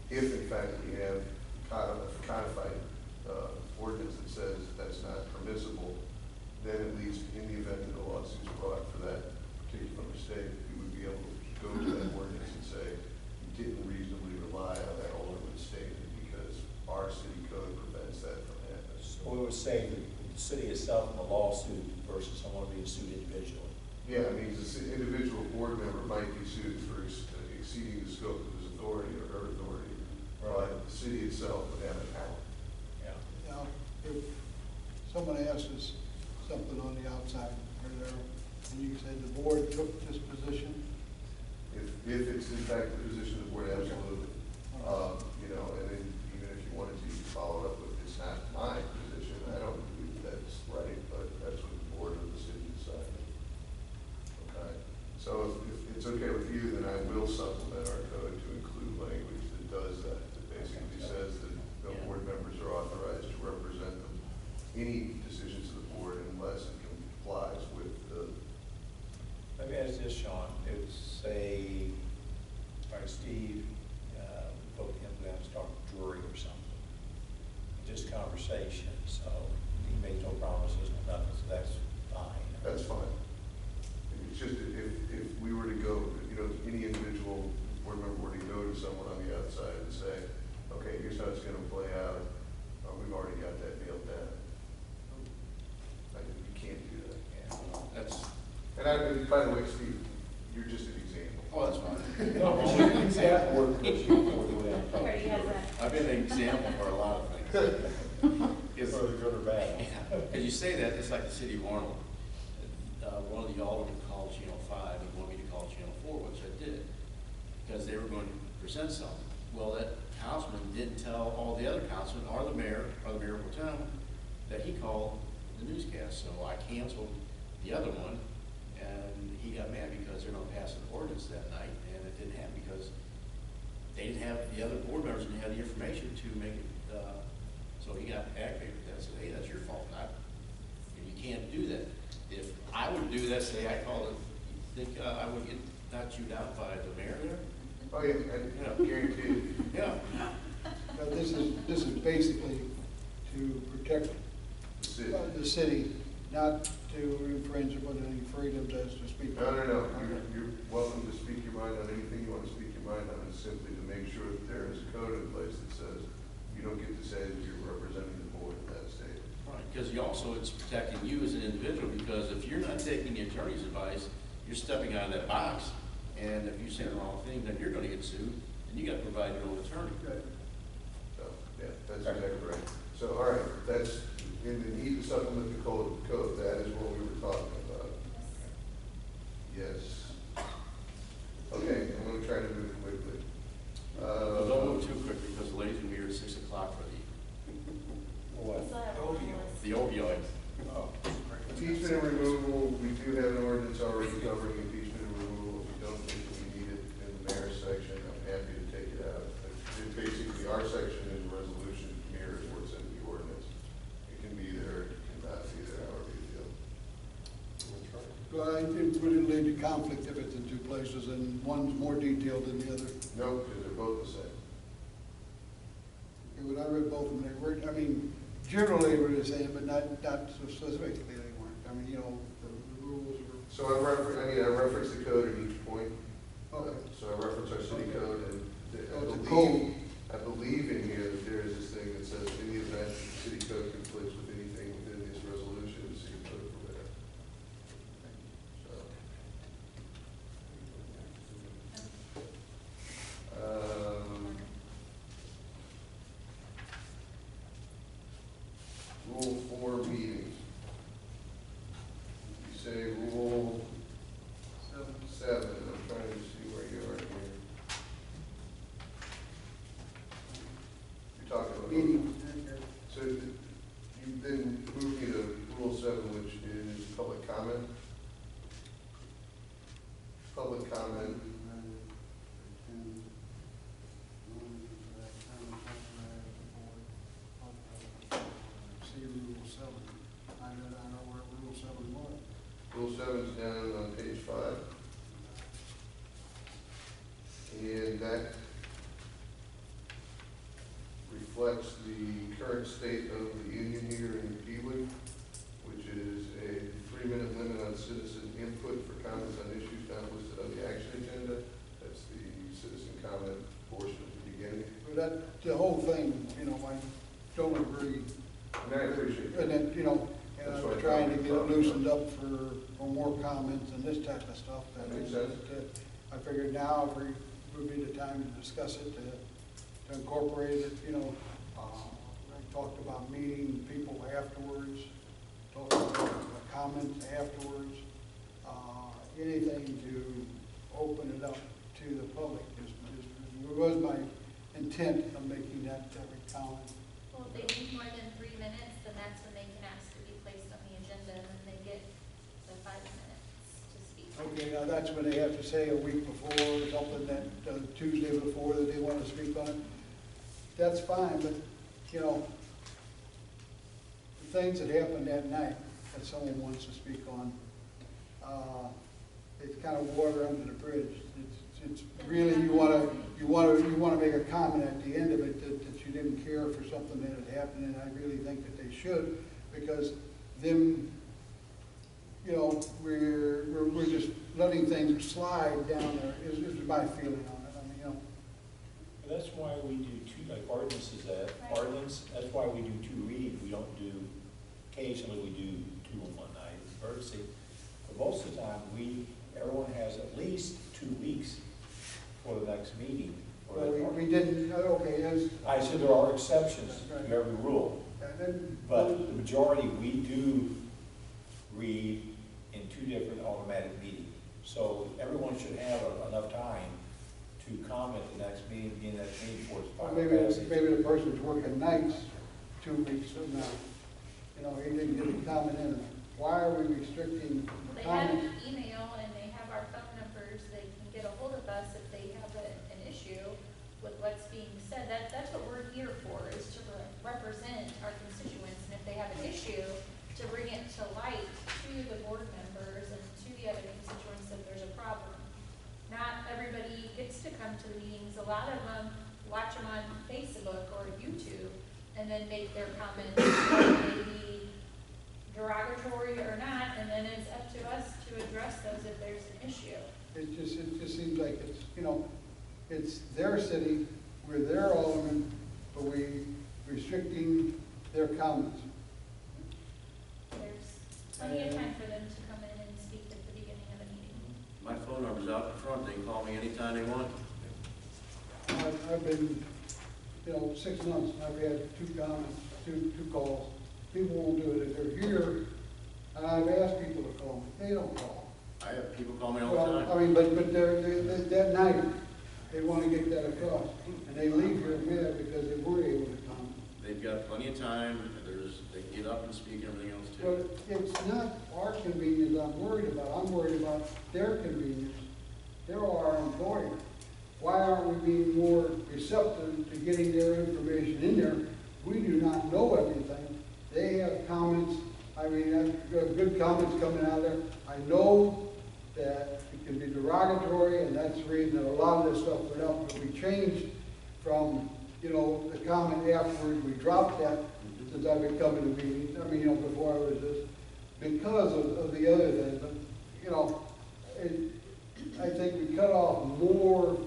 D: If in fact we have codified ordinance that says that's not permissible, then at least in the event that a lawsuit's brought for that particular mistake, we would be able to go to that ordinance and say, you didn't reasonably rely on that Alderman statement because our city code prevents that from happening.
C: So we would say the city itself in the lawsuit versus someone being sued individually.
D: Yeah, I mean, the individual board member might be sued for exceeding the scope of his authority or her authority, but the city itself would have an out.
C: Yeah.
G: Now, if someone asks us something on the outside or there, and you said the board took this position,
D: If it's in fact the position of the board, absolutely. You know, and then even if you wanted to, you could follow it up with, it's not my position, I don't believe that's right, but that's what the board of the city decided. Okay, so if it's okay with you, then I will supplement our code to include language that does that, that basically says that no board members are authorized to represent them, any decisions of the board unless it complies with the.
C: Let me ask this, Sean, it's say, like Steve, book him down to start a jury or something. Just conversation, so he makes no promises, no nothing, so that's fine.
D: That's fine. It's just if we were to go, you know, any individual board member were to go to someone on the outside and say, okay, here's how it's gonna play out, we've already got that nailed down. You can't do that.
B: That's,
D: And by the way, Steve, you're just an example.
B: oh, that's fine.
C: No, but you can say that word, but you can work the way I'm talking.
F: Already has that.
B: I've been an example for a lot of things. It's-
C: For the good or bad.
B: As you say that, it's like the city of Arnold. One of the aldermen called Channel 5 and wanted me to call Channel 4, which I did, because they were going to present something. Well, that councilman didn't tell all the other councilmen, or the mayor pro tem, that he called the newscast. So I canceled the other one, and he got mad because they're gonna pass an ordinance that night, and it didn't happen because they didn't have, the other board members didn't have the information to make it, so he got aggravated with that, said, hey, that's your fault, not, you can't do that. If I would do that, say I called it, you think I would get not chewed out by the mayor there?
D: Oh, yeah, I guarantee you.
B: Yeah.
G: but this is basically to protect
D: The city.
G: the city, not to infringe upon any freedom to speak.
D: No, you're welcome to speak your mind on anything you want to speak your mind on. It's simply to make sure that there is a code in place that says you don't get to say that you're representing the board in that state.
B: Right, because you also, it's protecting you as an individual, because if you're not taking the attorney's advice, you're stepping out of that box, and if you say the wrong thing, then you're gonna get sued, and you gotta provide your own attorney.
D: So, yeah, that's exactly right. So, all right, that's, in the need to supplement the code, that is what we were talking about. Yes. Okay, I'm gonna try to move quickly.
B: But don't move too quick, because the lady's gonna be here at 6 o'clock for
C: What?
F: We still have a list.
B: the opioid.
C: Oh.
D: Impeachment and removal, we do have an ordinance already covering impeachment and removal. If we don't think we need it in the mayor's section, I'm happy to take it out. Basically, our section is a resolution mirrors what's in the ordinance. It can be there, it cannot be there, however you feel.
G: Well, it wouldn't lead to conflict if it's in two places and one's more detailed than the other.
D: No, because they're both the same.
G: When I read both of them, they were, I mean, generally they were the same, but not so specifically they weren't. I mean, you know, the rules were.
D: So I reference the code at each point.
G: Okay.
D: So I reference our city code and
G: Oh, the code.
D: I believe in here that there is this thing that says in the event that the city code conflicts with anything within this resolution, the city code will bear. Rule 4 meetings. You say rule 7, I'm trying to see where you are here. You're talking about.
G: Meeting.
D: So you then move me to rule 7, which is public comment. Public comment. Rule 7's down on page 5. And that reflects the current state of the union here in Beasley, which is a 3-minute limit on citizen input for comments on issues not listed on the action agenda. That's the citizen comment portion at the beginning.
G: But that, the whole thing, you know, I don't agree.
D: And I appreciate that.
G: And then, you know, and
D: That's
G: I'm
D: what I
G: trying to
D: thought.
G: get it loosened up for more comments and this type of stuff.
D: That makes sense.
G: I figured now would be the time to discuss it, to incorporate it, you know. I talked about meeting people afterwards, talked about comments afterwards, anything to open it up to the public was my intent of making that comment.
F: Well, if they need more than 3 minutes, then that's when they can ask to be placed on the agenda, and then they get the 5 minutes to speak.
G: Okay, now that's when they have to say a week before or something, that Tuesday before that they want to speak on it. That's fine, but, you know, the things that happened that night that someone wants to speak on, it's kind of water under the bridge. It's really, you want to make a comment at the end of it that you didn't care for something that had happened, and I really think that they should, because them, you know, we're just letting things slide down there, is my feeling on it. I mean, you know.
C: That's why we do two, like ordinances, that's why we do 2 readings. We don't do, occasionally we do 2 in one night, emergency. But most of the time, everyone has at least 2 weeks for the next meeting.
G: Well, we didn't, okay,
C: I said there are exceptions to every rule, but the majority, we do read in 2 different automatic meetings. So everyone should have enough time to comment the next meeting, being that meeting for its final passage.
G: maybe the person's working nights 2 weeks from now. You know, he didn't get a comment in. Why are we restricting
F: They have
G: comment?
F: an email and they have our phone numbers, they can get a hold of us if they have an issue with what's being said. That's what we're here for, is to represent our constituents, and if they have an issue, to bring it to light to the board members and to the other constituents that there's a problem. Not everybody gets to come to the meetings. A lot of them watch them on Facebook or YouTube and then make their comments, whether they be derogatory or not, and then it's up to us to address those if there's an issue.
G: It just seems like it's, you know, it's their city, we're their aldermen, but we restricting their comments.
F: There's plenty of time for them to come in and speak at the beginning of the meeting.
B: My phone number's out in front, they can call me anytime they want.
G: I've been, you know, 6 months, I've had 2 comments, two calls. People won't do it if they're here, and I've asked people to call me, they don't call.
B: I have people call me all the
G: Well,
B: time.
G: I mean, but that night, they want to get that across, and they leave here mad because they weren't able to come.
B: They've got plenty of time, they can get up and speak and everything else too.
G: But it's not our convenience I'm worried about, I'm worried about their convenience. They're our employer. Why aren't we being more receptive to getting their information in there? We do not know everything. They have comments, I mean, good comments coming out there. I know that it can be derogatory, and that's the reason that a lot of this stuff went up, but we changed from, you know, the comment afterwards, we dropped that since I've been coming to meetings, I mean, you know, before I was this, because of the other thing, but, you know, I think we cut off more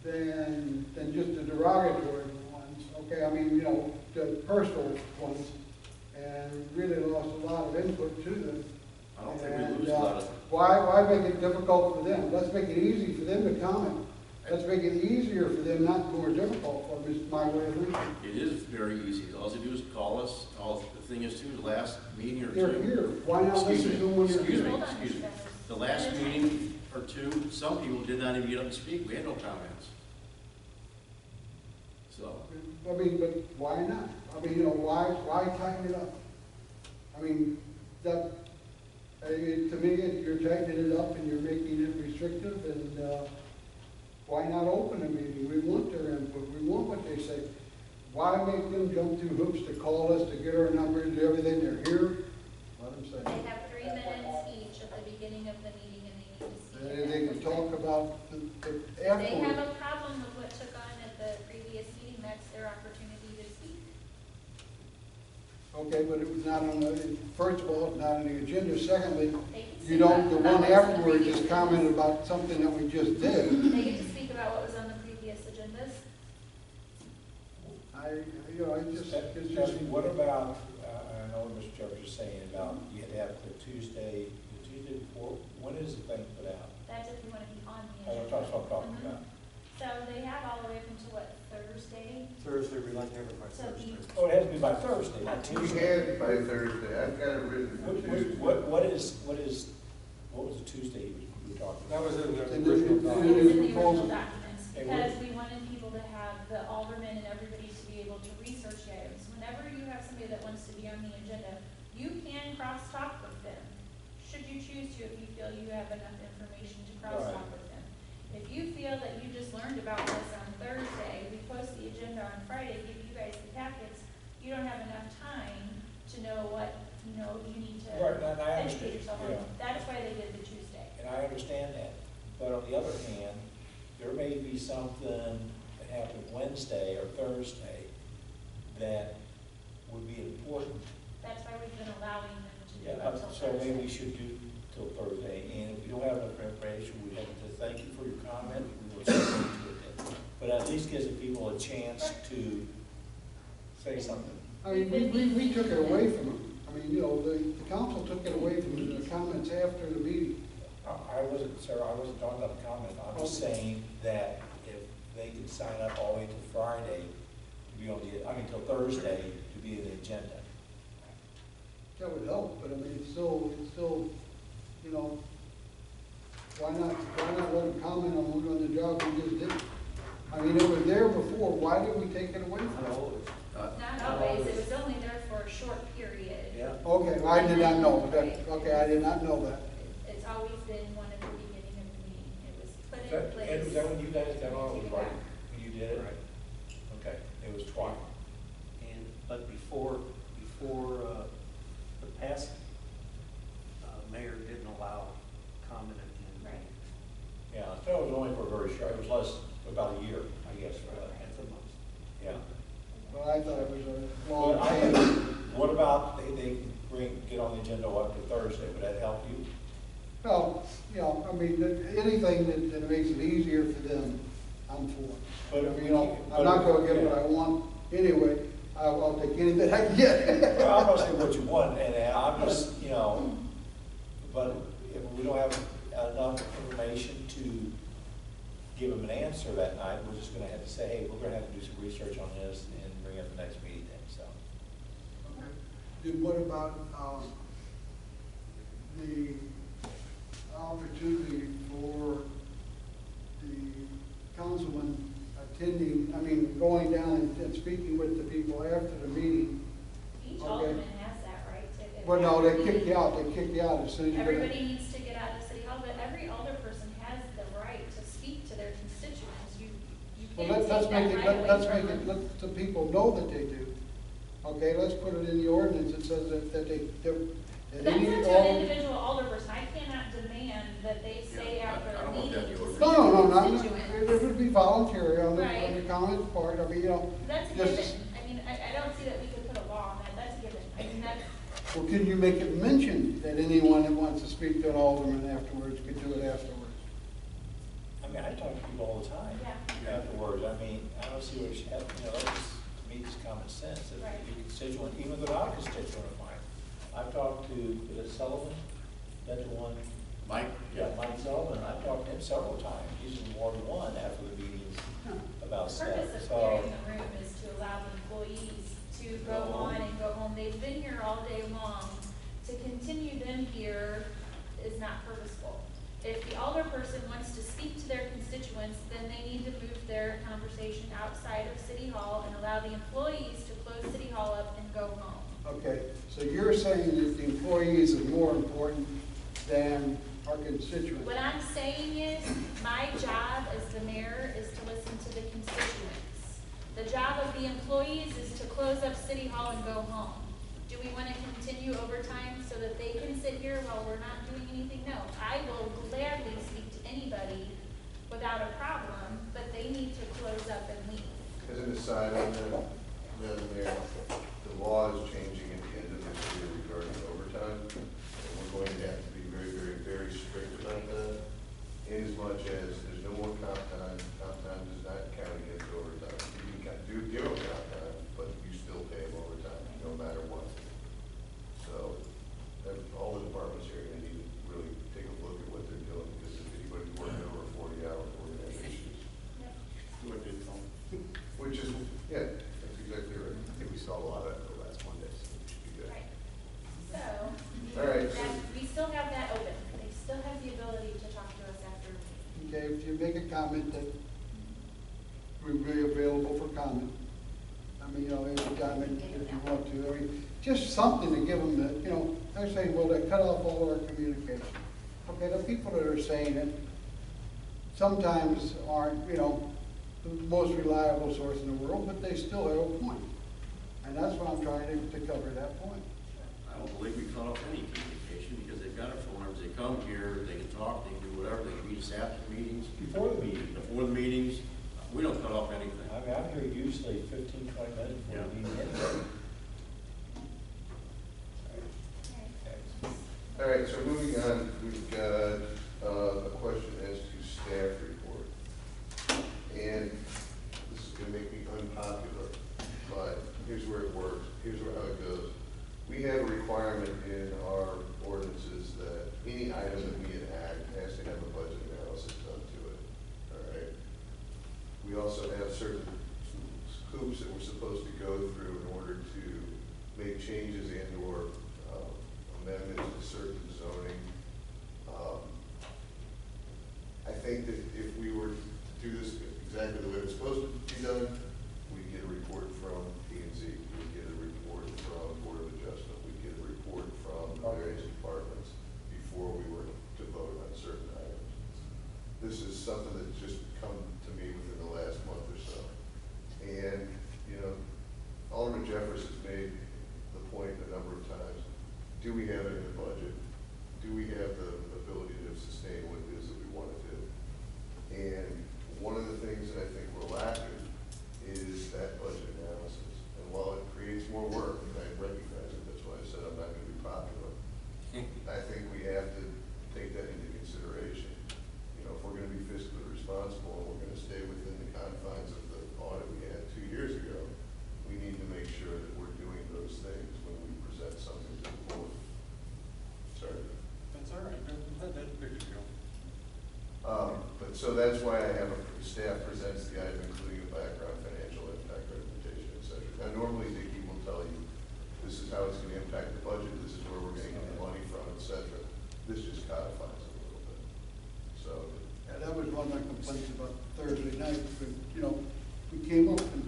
G: than just the derogatory ones, okay, I mean, you know, the personal ones, and really lost a lot of input to them.
B: I don't think we lose a lot of.
G: Why make it difficult for them? Let's make it easy for them to comment. Let's make it easier for them, not more difficult for them, is my way of thinking.
B: It is very easy. All they do is call us. The thing is too, the last meeting or 2.
G: They're here. Why not listen to them when you're
B: Excuse
G: here?
B: me,
F: Hold on,
B: excuse me.
F: guys.
B: The last meeting or 2, some people did not even get up and speak. We had no comments. So,
G: I mean, but why not? I mean, you know, why tighten it up? I mean, that, to me, you're tightening it up and you're making it restrictive, and why not open a meeting? We want their input, we want what they say. Why make them jump through hoops to call us, to get our numbers, and everything? They're here, let them say.
F: They have 3 minutes
G: talk about the
F: They have
G: afterwards.
F: a problem with what took on at the previous meeting, that's their opportunity to speak.
G: Okay, but it was not on the, first of all, it's not on the agenda. Secondly,
F: They can
G: you
F: speak
G: don't, the
F: about
G: one
F: what's on the
G: afterwards
F: previous
G: just commented
F: agendas.
G: about something that we just did.
F: They get to speak about what was on the previous agendas.
G: I just, it's just,
C: Stephanie, what about, I know what Mr. Jeffers is saying about you had to have the Tuesday before, when is the thing put out?
F: That's if you want to be on the
C: That's
F: agenda.
C: what I'm talking
F: Mhm.
C: about.
F: So they have all the way up until what, Thursday?
I: Thursday, we like to have it by
F: So
I: Thursday.
F: the-
C: Oh, it has to be by Thursday, not
D: We
C: Tuesday.
D: had it by Thursday, I've got it written for Tuesday.
C: What was the Tuesday you were talking
I: That
C: about?
I: was in the
G: And
I: original
G: then-
F: It
I: document.
F: was in the
G: proposal.
F: original documents,
C: Hey,
F: because we wanted people to have, the aldermen and everybody to be able to research the items. Whenever you have somebody that wants to be on the agenda, you can cross-talk with them, should you choose to, if you feel you have enough information to cross-talk with them. If you feel that you just learned about this on Thursday, we post the agenda on Friday, give you guys the packets, you don't have enough time to know what, you need to
C: Right, and I
F: educate
C: understand,
F: yourself
C: yeah.
F: on. That's why they did the Tuesday.
C: And I understand that, but on the other hand, there may be something that happened Wednesday or Thursday that would be important.
F: That's why we've been allowing them to do it
C: Yeah,
F: until
C: so maybe we
F: Thursday.
C: should do till Thursday, and if we don't have enough information, we have to thank you for your comment, we will certainly do it then. But at least gives the people a chance to say something.
G: I mean, we took it away from them. I mean, the council took it away from the comments after the meeting.
C: I wasn't, Sarah, I wasn't talking about the comment, I'm just saying that if they could sign up all the way till Friday to be on till Thursday to be in the agenda.
G: That would help, but I mean, it's still, why not let them comment on the job we just did? I mean, it was there before, why did we take it away from them?
F: Not always, it was only there for a short period.
C: Yeah.
G: Okay, I did not know that, okay, I did not know that.
F: It's always been one at the beginning of the meeting, it was put
C: Is
F: in
C: that,
F: place.
C: Ed, was that when you guys got on,
F: Take it
C: right,
F: back.
C: when you did it?
H: Right.
C: Okay, it was twice.
H: But before, the past mayor didn't allow comment at the end.
F: Right.
C: Yeah, so it was only for a very short, it was less, about a year, I guess, for that.
H: At the most.
C: Yeah.
G: Well, I thought it was a
C: Well,
G: long.
C: what about they get on the agenda up to Thursday, would that help you?
G: Well, I mean, anything that makes it easier for them, I'm for.
C: But,
G: I mean, I'm not gonna get what I want anyway, I'll take anything I can get.
C: Well, I'm not saying what you want, and I'm just, but if we don't have enough information to give them an answer that night, we're just gonna have to say, hey, we're gonna have to do some research on this and bring up the next meeting then, so.
G: Then what about, the opportunity for the councilman going down and speaking with the people after the meeting?
F: Each
G: Okay.
F: alderman has that right to.
G: Well, no, they kicked you out as soon as you.
F: Everybody needs to get out of City Hall, but every alder person has the right to speak to their constituents. You
G: Well,
F: can't
G: let's
F: take
G: make
F: that
G: it,
F: right away
G: let's
F: from
G: make it,
F: them.
G: let the people know that they do. Okay, let's put it in the ordinance, it says that they, that
F: But that's
G: any,
F: up to
G: all.
F: an individual alder person. I cannot demand that they say
A: Yeah,
F: after
A: I
F: a
A: don't want that
F: meeting
A: in
F: to
A: the
F: speak
G: No,
F: to
G: no, no, no,
F: constituents.
G: it would be voluntary on the
F: Right.
G: comments part, I mean,
F: That's a
G: just-
F: given. I mean, I don't see that we could put a law on that. That's a given. I mean, that's,
G: well, can you make it mention that anyone that wants to speak to an alderman afterwards could do it afterwards?
C: I mean, I talk to people all the time
F: Yeah.
C: afterwards. I mean, I don't see what you have, that's just, to me, just common sense. If
F: Right.
C: your constituent, even if they're not a constituent of mine, I've talked to, is it Sullivan? That's the one,
B: Mike?
C: Mike Sullivan. I've talked to him several times. He's in Ward 1 after the meetings about
F: the
C: stuff.
F: purpose of
C: So,
F: clearing the room is to allow the employees to go on and go home. They've been here all day long. To continue them here is not purposeful. If the alderperson wants to speak to their constituents, then they need to move their conversation outside of City Hall and allow the employees to close City Hall up and go home.
G: Okay, so you're saying that the employees are more important than our constituents?
F: What I'm saying is, my job as the mayor is to listen to the constituents. The job of the employees is to close up City Hall and go home. Do we want to continue overtime so that they can sit here while we're not doing anything? No. I will gladly speak to anybody without a problem, but they need to close up and leave.
D: As an aside on that, Madam Mayor, the law is changing at the end of this year regarding overtime. And we're going to have to be very, very, very strict about that. In as much as there's no more comp time does not count against overtime. You can do zero comp time, but you still pay them overtime, no matter what. So, all the departments here are gonna need to really take a look at what they're doing, because if anybody's working over 40 hours, we're gonna have issues. Which is, yeah, that's exactly right.
A: I think we saw a lot of that the last Monday, so we should be good.
F: Right. So,
D: All right, so-
F: we still have that open. They still have the ability to talk to us after a meeting.
G: Okay, if you make a comment that we're very available for comment. I mean, any comment if you want to, I mean, just something to give them that, they're saying, well, they cut off all our communication. Okay, the people that are saying it sometimes aren't, the most reliable source in the world, but they still have a point. And that's why I'm trying to cover that point.
B: I don't believe we cut off any communication because they've got our phone numbers. They come here, they can talk, they can do whatever. They can meet us after the meetings,
C: Before the meeting.
B: before the meetings. We don't cut off anything.
C: I mean, I'm here usually 15, 20 minutes before the meeting anyway.
D: All right, so moving on, we've got a question as to staff report. And this is gonna make me unpopular, but here's where it works, here's how it goes. We have a requirement in our ordinances that any item that we enact has to have a budget analysis done to it, all right? We also have certain hoops that we're supposed to go through in order to make changes and or amendments to certain zoning. I think that if we were to do this exactly the way it's supposed to be done, we'd get a report from P&Z, we'd get a report from Board of Adjustment, we'd get a report from the various departments before we were to vote on certain items. This is something that's just come to me within the last month or so. And, Alderman Jeffers has made the point a number of times. Do we have it in the budget? Do we have the ability to sustain what it is that we want to do? And one of the things that I think we're lacking is that budget analysis. And while it creates more work, and I recognize it, that's why I said I'm not going to be popular, I think we have to take that into consideration. If we're going to be fiscally responsible and we're going to stay within the confines of the audit we had 2 years ago, we need to make sure that we're doing those things when we present something to the board. Sorry.
I: That's all right, that's a big deal.
D: But so that's why I have the staff presents the item, including a background, financial impact, representation, et cetera. Now, normally Dickie will tell you, this is how it's going to impact the budget, this is where we're going to get the money from, et cetera. This just codifies it a little bit. So.
G: And that was one of my complaints about Thursday night, but, we came up and,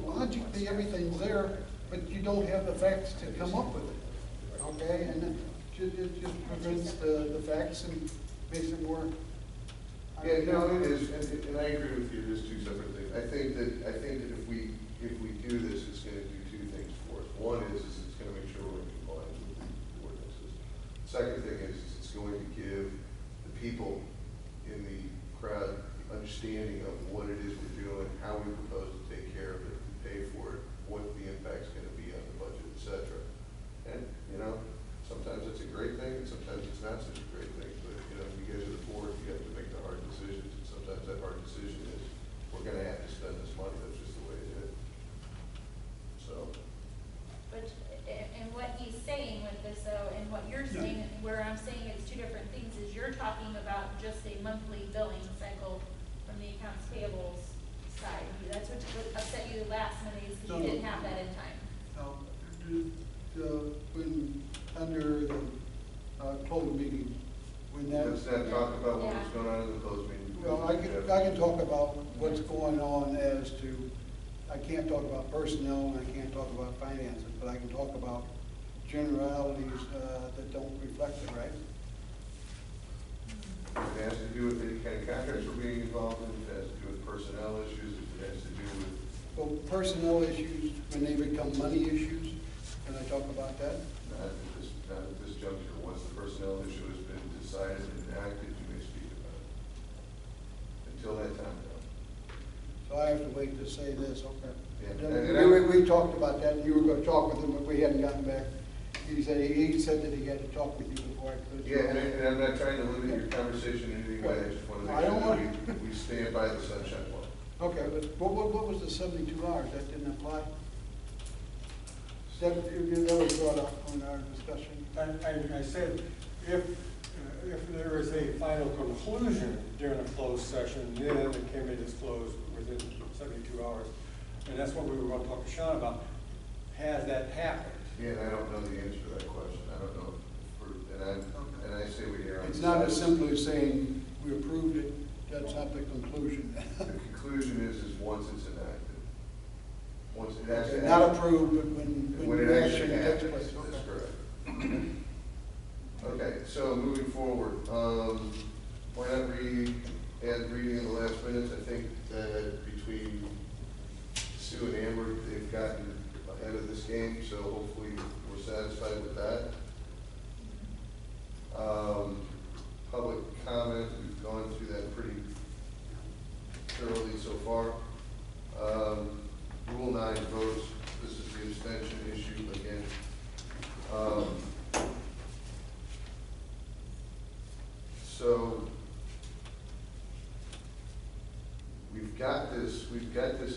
G: logically, everything's there, but you don't have the facts to come up with it, okay? And it just prevents the facts and makes it more.
D: Yeah, no, it is, and I agree with you, there's two separate things. I think that if we do this, it's gonna do two things for us. One is it's gonna make sure we're in compliance with the ordinances. Second thing is it's going to give the people in the crowd the understanding of what it is we're doing, how we propose to take care of it, to pay for it, what the impact's gonna be on the budget, et cetera. And, sometimes it's a great thing, and sometimes it's not such a great thing, but, you guys are the board, you have to make the hard decisions, and sometimes that hard decision is, we're gonna have to spend this money, that's just the way it is. So.
F: But, and what he's saying with this though, and what you're saying, where I'm saying it's two different things, is you're talking about just a monthly billing cycle from the accounts payables side. That's what upset you last Monday, is because you didn't have that in time.
G: When, under the closed meeting, when that.
D: Let's not talk about what was going on in the closed meeting.
G: Well, I can talk about what's going on as to, I can't talk about personnel and I can't talk about finances, but I can talk about generalities that don't reflect it, right?
D: It has to do with the kind of contracts we're being involved in, it has to do with personnel issues, it has to do with.
G: Well, personnel issues, when they become money issues, can I talk about that?
D: Not at this juncture. Once the personnel issue has been decided and enacted, you
G: wait to say this, okay.
D: Yeah,
G: We talked about that, and you were gonna talk with him, but we hadn't gotten back. He said that he had to talk with you before I could.
D: Yeah, and I'm not trying to limit your conversation in any way, I just want to
G: I
D: make
G: don't
D: sure
G: want-
D: that we stand by the sunshine law.
G: Okay, but what was the 72 hours? That didn't apply? That was brought up on our discussion.
I: I said, if there is a final conclusion during a closed session, then it can be disclosed within 72 hours. And that's what we were going to talk to Sean about. Has that happened?
D: Yeah, and I don't know the answer to that question, I don't know, and I say we hear.
G: It's not as simple as saying, we approved it, that's not the conclusion.
D: The conclusion is once it's enacted. Once it actually.
G: Not approved, but
D: When
G: when
D: it
G: the
D: actually
G: action takes
D: happens,
G: place.
D: that's
G: Okay.
D: correct. Okay, so moving forward, why not add reading in the last minutes? I think that between Sue and Amber, they've gotten ahead of this game, so hopefully we're satisfied with that. Public comment, we've gone through that pretty thoroughly so far. Rule 9 votes, this is the abstention issue again. So we've got this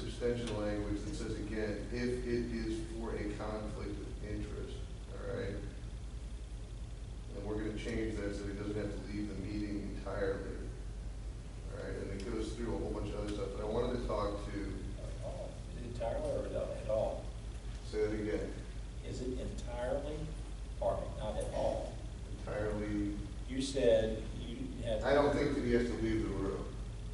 D: abstention language that says again, if it is for a conflict of interest, all right? And we're gonna change that so he doesn't have to leave the meeting entirely. All right, and it goes through a whole bunch of other stuff, but I wanted to talk to,
C: Is it entirely or not at all?
D: say that again,
C: Is it entirely or not at all?
D: entirely,
C: You said you had.
D: I don't think that he has to leave the room.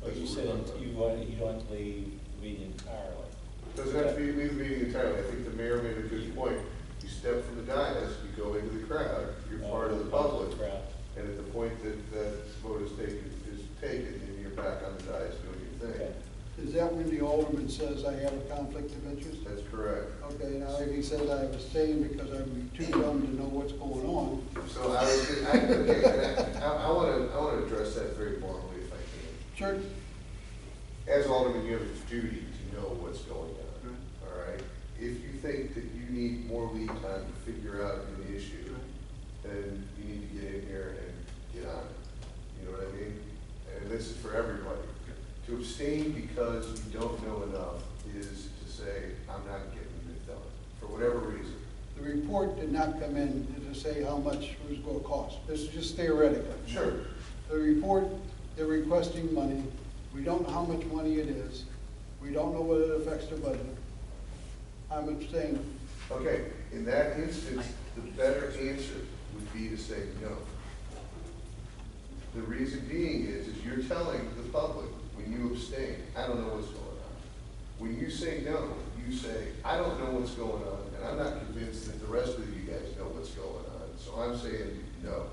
C: But you
D: That's
C: said
D: what we're talking
C: you don't have to leave the meeting entirely.
D: Doesn't have to be leave the meeting entirely. I think the mayor made a good point. You step from the dais, you go into the crowd, you're part of the public.
C: Crowd.
D: And at the point that that vote is taken, then you're back on the dais doing your
C: Okay.
D: thing.
G: Is that when the alderman says I have a conflict of interest?
D: That's correct.
G: Okay, now if he says I abstain because I'm too dumb to know what's going on,
D: So I want to address that very bluntly if I can.
G: sure,
D: As alderman, you have a duty to know what's going on, all right? If you think that you need more lead time to figure out an issue, then you need to get in here and get on it. You know what I mean? And this is for everybody. To abstain because you don't know enough is to say, I'm not getting it done, for whatever reason.
G: the report did not come in to say how much it was going to cost. This is just theoretical.
D: Sure.
G: The report, they're requesting money. We don't know how much money it is. We don't know whether it affects their budget. I'm abstaining.
D: Okay, in that instance, the better answer would be to say no. The reason being is you're telling the public, when you abstain, I don't know what's going on. When you say no, you say, I don't know what's going on, and I'm not convinced that the rest of you guys know what's going on. So I'm saying, no,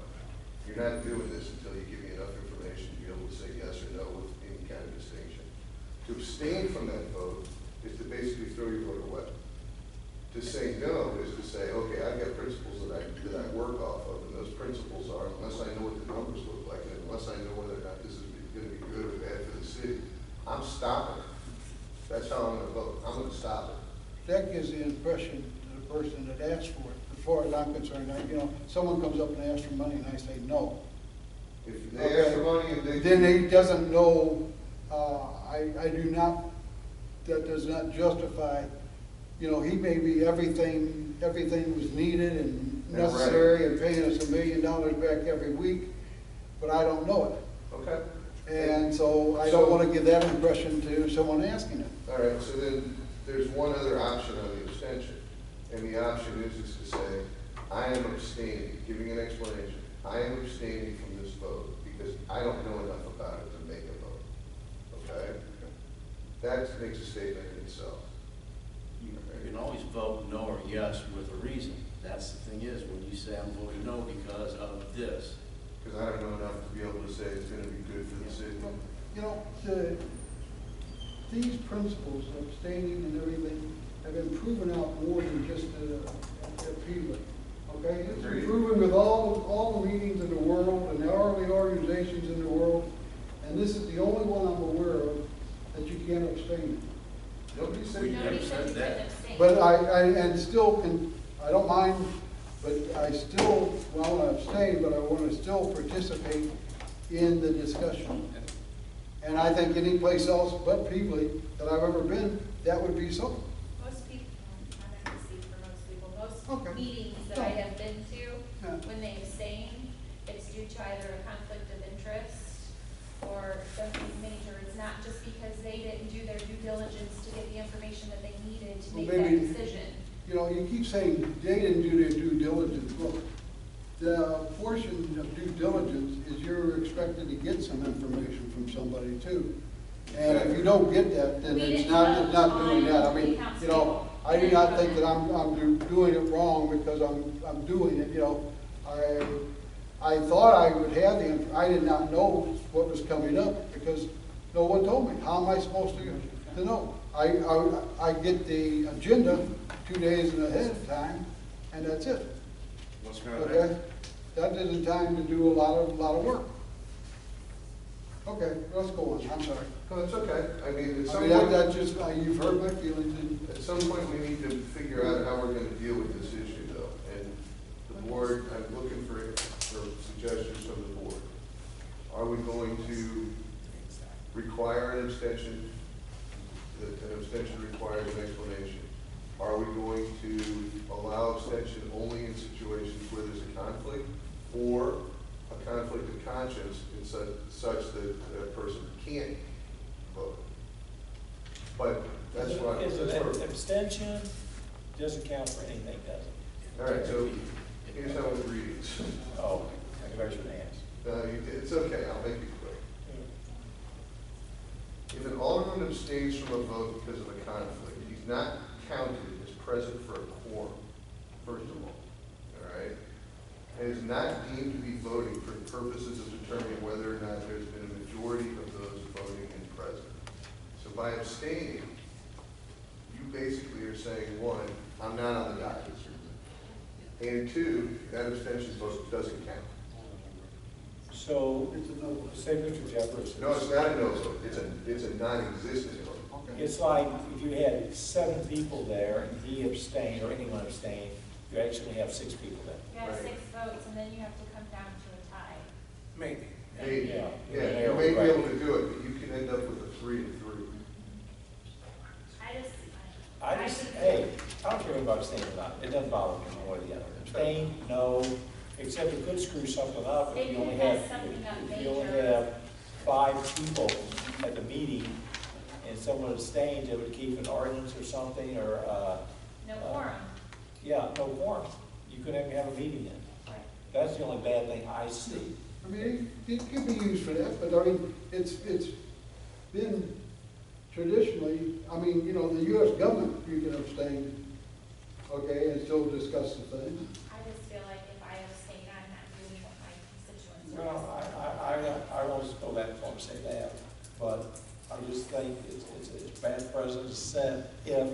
D: you're not doing this until you give me enough information to be able to say yes or no with any kind of distinction. To abstain from that vote is to basically throw your vote away. To say no is to say, okay, I've got principles that I work off of, and those principles are, unless I know what the numbers look like, and unless I know whether or not this is gonna be good or bad for the city, I'm stopping it. That's how I'm gonna vote. I'm gonna stop it.
G: That gives the impression to the person that asked for it. As far as I'm concerned, someone comes up and asks for money and I say no.
D: If they ask for money and they.
G: Then he doesn't know, I do not, that does not justify, he may be everything was needed and
D: That's right.
G: necessary and paying us $1 million back every week, but I don't know it.
D: Okay.
G: And so I don't want to give that impression to someone asking it.
D: All right, so then there's one other option on the abstention. And the option is to say, I am abstaining, giving an explanation. I am abstaining from this vote because I don't know enough about it to make a vote. Okay? That makes a statement in itself.
B: You can always vote no or yes with a reason. That's the thing is, when you say I'm voting no because of this.
D: Because I don't know enough to be able to say it's gonna be good for the city.
G: These principles, abstaining and everything, have been proven out more than just appealing. Okay, it's been proven with all the meetings in the world and all the organizations in the world, and this is the only one I'm aware of that you can't abstain.
F: said you
B: that.
F: couldn't abstain.
G: But and still can, I don't mind, but I still want to abstain, but I want to still participate in the discussion. And I think any place else but Peebly that I've ever been, that would be so.
F: Most people, I'm not gonna speak for most people,
G: Okay.
F: most meetings that I have been to,
G: Yeah.
F: when they abstain, it's due to either a conflict of interest or something major. It's not just because they didn't do their due diligence to get the information that they needed to
G: Well,
F: make that
G: maybe-
F: decision.
G: You know, you keep saying they didn't do their due diligence. Well, the portion of due diligence is you're expected to get some information from somebody too. And if you don't get that, then
F: We
G: it's
F: didn't
G: not
F: know
G: doing that. I
F: on
G: mean,
F: the accounts
G: you know,
F: table.
G: I do not think that I'm doing it wrong because I'm doing it, you know. I thought I would have I did not know what was coming up because no one told me. How am I supposed to know? I get the agenda 2 days ahead of time, and that's it.
B: What's going on?
G: Okay? That isn't time to do a lot of work. Okay, let's go on. I'm sorry.
D: No, it's okay. I mean, at
G: I
D: some
G: mean,
D: point,
G: that's just, you've heard my feelings and
D: at some point, we need to figure out how we're gonna deal with this issue though. And the board, I'm looking for suggestions from the board. Are we going to require an abstention? An abstention requires an explanation. Are we going to allow abstention only in situations where there's a conflict or a conflict of conscience in such that a person can't vote? But that's what,
C: Is
D: that's
C: it
D: what.
C: an abstention, doesn't count for anything, does it?
D: All right, so here's how it reads.
C: Oh, I should ask.
D: It's okay, I'll make it quick. If an alderman abstains from a vote because of a conflict, he's not counted as present for a quorum, first of all right? And is not deemed to be voting for purposes of determining whether or not there's been a majority of those voting and present. So by abstaining, you basically are saying, one, I'm not on the docket. And two, that abstention vote doesn't count.
C: So, say Mr. Jefferson.
D: No, it's not a no vote, it's a non-existent vote.
C: It's like if you had 7 people there and he abstained or anyone abstained, you actually have 6 people there.
F: You have
D: Right.
F: 6 votes, and then you have to come down to a tie.
E: Maybe.
D: Maybe,
C: Yeah.
D: yeah, you may be able to do it, but you can end up with a 3-3.
C: Hey, I don't care about abstaining or not, it doesn't bother me one way or the other. Abstain, no, except it could screw something up if
F: It
C: you only
F: could
C: have,
F: mess something up
C: if you only
F: major.
C: have 5 people at the meeting and someone abstains, it would keep an ordinance or something, or,
F: No quorum.
C: yeah, no quorum. You couldn't even have a meeting then.
F: Right.
C: That's the only bad thing I see.
G: I mean, it can be used for that, but I mean, it's been traditionally, I mean, you know, the US government, you can abstain, okay, and still discuss the thing.
F: I just feel like if I abstain, I'm not doing what my constituents are.
C: Well, I won't go that far and say that, but I just think it's bad precedent to set if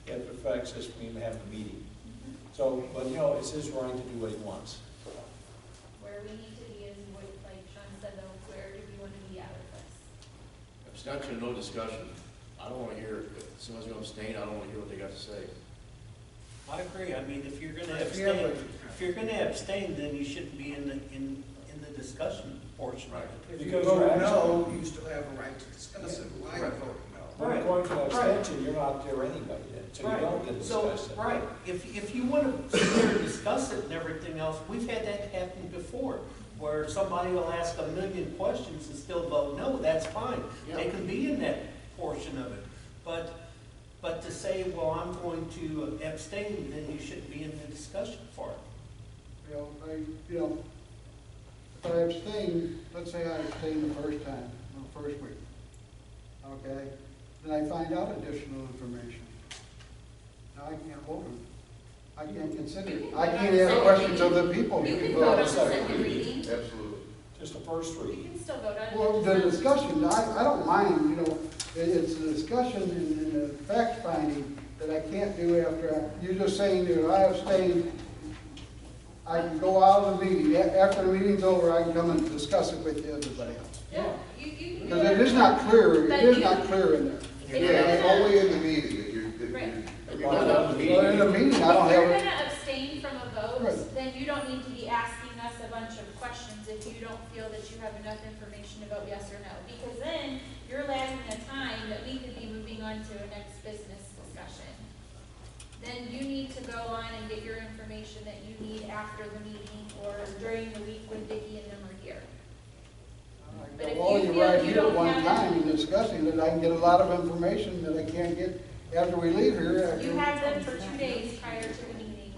C: it affects us from even having a meeting. So, but you know, it's his right to do what he wants.
F: Where we need to be is what, like Sean said, though, where do we want to be out of this?
B: Abstention, no discussion. I don't want to hear, if someone's going to abstain, I don't want to hear what they got to say.
H: I agree, I mean, if you're gonna
E: If you have
H: abstain, if you're gonna abstain, then you shouldn't be in the discussion portion of it.
E: If you
C: Because
E: vote
C: you're
E: no,
C: actually-
E: you still have a right to discuss it. Why you
H: Right.
E: vote no?
C: When
H: Right,
C: according to the
H: right.
C: abstention, you're not there anyway, then, so you
H: Right.
C: don't get to
H: So,
C: discuss it.
H: right, if you wanna sit there and discuss it and everything else, we've had that happen before, where somebody will ask a million questions and still vote no, that's fine. They
B: Yeah.
H: can be in that portion of it, but to say, well, I'm going to abstain, then you shouldn't be in the discussion for it.
G: You know, if I abstain, let's say I abstain the first time, the first week, okay? Then I find out additional information. Now I can't vote on it. I can't consider it. I can't ask questions of the people.
F: You can
G: vote
F: vote
G: on
F: on
G: it.
F: the second reading.
D: Absolutely.
C: Just the first
F: You
C: reading.
F: can still vote on it.
G: Well, the discussion, I don't mind, you know, it's the discussion and the fact finding that I can't do after, you're just saying that I abstain, I can go out of the meeting, after the meeting's over, I can come and discuss it with everybody else.
F: Yeah, you can.
G: Because it is not clear,
F: But
G: it is
F: you-
G: not clear in there.
F: If
D: Yeah, it's
F: you're
D: only in the meeting that
G: Well, in a meeting, I don't
F: If you're
G: have,
F: gonna abstain from a vote,
G: Right.
F: then you don't need to be asking us a bunch of questions if you don't feel that you have enough information to vote yes or no. Because then you're lagging a time that we could be moving on to a next business discussion. Then you need to go on and get your information that you need after the meeting or during the week when Vicki and them are here. But if
G: well,
F: you
G: you're
F: feel
G: right
F: you
G: here
F: don't
G: one
F: have
G: time and discussing it, I can get a lot of information that I can't get after we leave here.
F: You have them for 2 days prior to the meeting.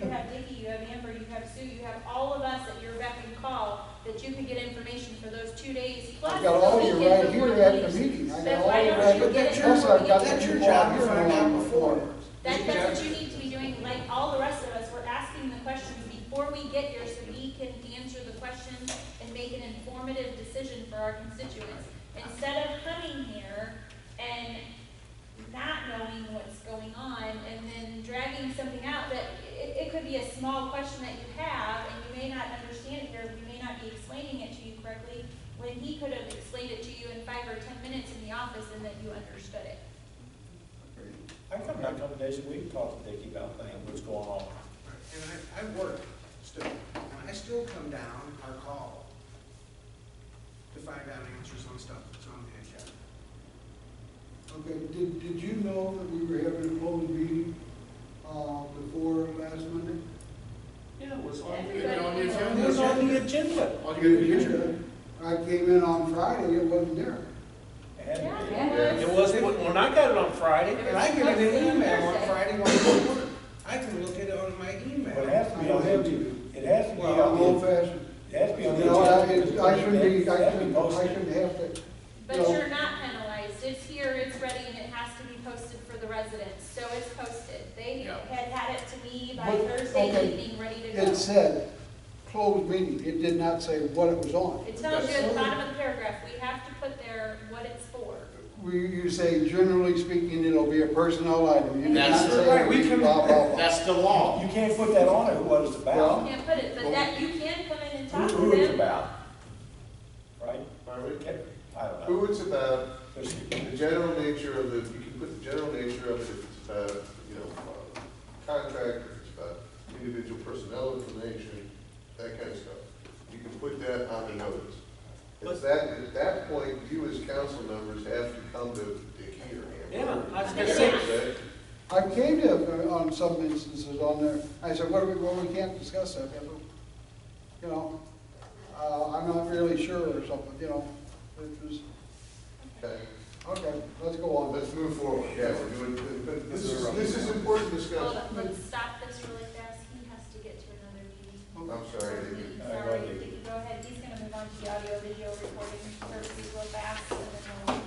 F: You have Vicki, you have Amber, you have Sue, you have all of us at your beck and call that you could get information for those 2 days. Plus
G: I've got all
F: the
G: you
F: weekend
G: right
F: before
G: here
F: the
G: at the meeting. I got
F: Then
G: all
F: why
G: you
F: don't
G: right,
F: you
G: but
F: get it
G: plus I've got
E: That's
G: the
E: your
G: people
E: job
G: out
E: to
G: here
E: find out
G: knowing
E: before.
F: That's what you need to be doing, like all the rest of us. We're asking the questions before we get here so we can answer the questions and make an informative decision for our constituents. Instead of coming here and not knowing what's going on and then dragging something out that it could be a small question that you have and you may not understand it here, we may not be explaining it to you correctly when he could have explained it to you in 5 or 10 minutes in the office and that you understood it.
C: I come back a couple days a week, talk to Vicki about things, what's going on.
E: And I work still, and I still come down or call to find out answers on stuff that's on the agenda.
G: Okay, did you know that we were having a closed meeting, before last Monday?
B: Yeah, it was on,
F: Everybody
B: on the
F: knows.
B: agenda.
C: It was on the agenda.
B: All you gotta do is-
G: I came in on Friday, it wasn't there.
C: And it was, when I got it on Friday,
E: And I get an email on Friday when I go to work. I can look at it on my email.
C: but it has to be on the, it has to be
G: Well, I'm
C: on
G: old
C: the,
G: fashioned.
C: it has to be on
G: You
C: the.
G: know,
C: agenda.
G: I shouldn't be,
C: It has to be
G: I
C: posted.
G: shouldn't have to.
F: But
G: you know,
F: you're not penalized, it's here, it's ready, and it has to be posted for the residents, so it's posted. They
B: Yeah.
F: had it to me by
G: But,
F: Thursday
G: okay,
F: evening, ready to go.
G: It said closed meeting, it did not say what it was on.
F: It tells you at the bottom of the paragraph, we have to put there what it's for.
G: You say generally speaking, it'll be a personnel item. You did not
B: That's
G: say
C: right, we can-
G: blah, blah, blah.
B: That's the law.
C: You can't put that on it, what it's
F: You
C: about,
F: can't put it, but that, you can come in and talk to
C: who it's
F: them.
C: about. Right?
D: Pardon me?
C: I don't know.
D: Who it's about,
C: There's-
D: the general nature of the, you can put the general nature of it if it's about, contract, if it's about individual personnel information, that kind of stuff. You can put that on the notice. At that point, you as council members have to come to Vicki or Amber.
C: Yeah, I was
F: gonna
D: say.
G: I came to, on some instances on there, I said, we can't discuss that, you know, I'm not really sure or something, you know, it was,
D: Okay,
G: okay, let's go on.
D: let's move forward, yeah, we're doing, but this is important
F: Hold
D: discussion.
F: on, let's stop this really fast, he has to get to another meeting.
D: I'm sorry, Vicki.
F: Sorry, Vicki, go ahead, he's gonna move on to the audio video recording services real fast, and then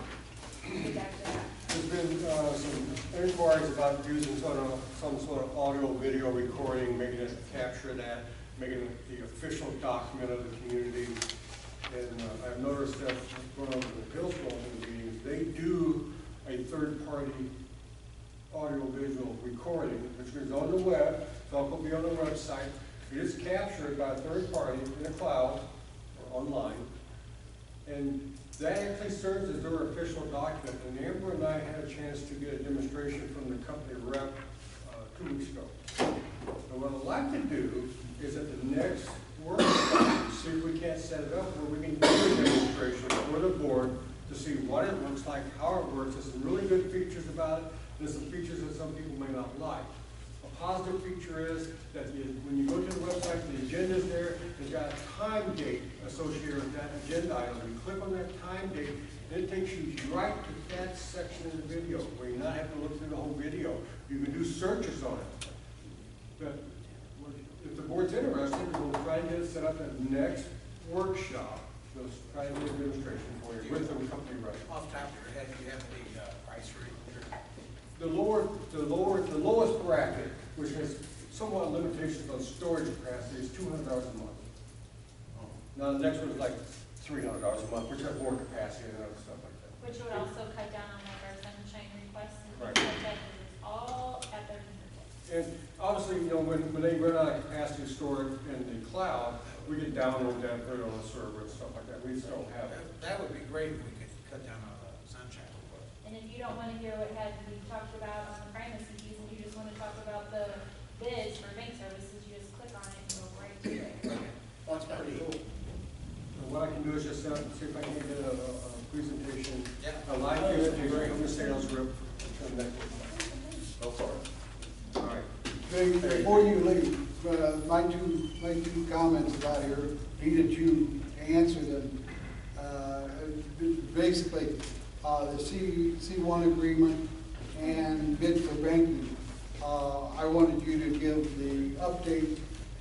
F: we'll get back to that.
I: There's been some inquiries about using some sort of audio video recording, making it capture that, making it the official document of the community. And I've noticed that going over the Hillsborough meetings, they do a third-party audio-visual recording, which is on the web, so it'll be on the website. It is captured by a third party in the cloud or online. And that actually serves as their official document. And Amber and I had a chance to get a demonstration from the company rep 2 weeks ago. And what I'd like to do is at the next workshop, see if we can't set it up where we can do a demonstration for the board to see what it looks like, how it works. There's some really good features about it. There's some features that some people may not like. A positive feature is that when you go to the website, the agenda's there, it's got a time date associated with that agenda item. You click on that time date, and it takes you right to that section of the video, where you're not having to look through the whole video. You can do searches on it. But if the board's interested, we'll try to get it set up at the next workshop. We'll try to do a demonstration for you with the company rep.
E: Off the top of your head, do you have the price for it?
I: The lowest bracket, which has somewhat limitations on storage capacity, is $200 a month. Now, the next one is like $300 a month, which has more capacity and other stuff like that.
F: Which would also cut down on like our sunshine requests and
I: Right.
F: things like that, 'cause it's all at their fingertips.
I: And obviously, when they run out of capacity to store it in the cloud, we can download that, put it on a server and stuff like that. We just don't have it.
E: That would be great if we could cut down on the sunshine request.
F: And And if you don't wanna hear what had to be talked about on the primacy fees, and you just wanna talk about the bids for bank services, you just click on it and go right to it.
E: That's pretty cool.
I: What I can do is just see if I can get a presentation,
E: Yeah.
I: a live presentation from the sales rep from that.
A: Go for it.
I: All right.
G: Greg, before you leave, my two comments about here, be that you answer them. Basically, the C1 agreement and bid for banking. I wanted you to give the update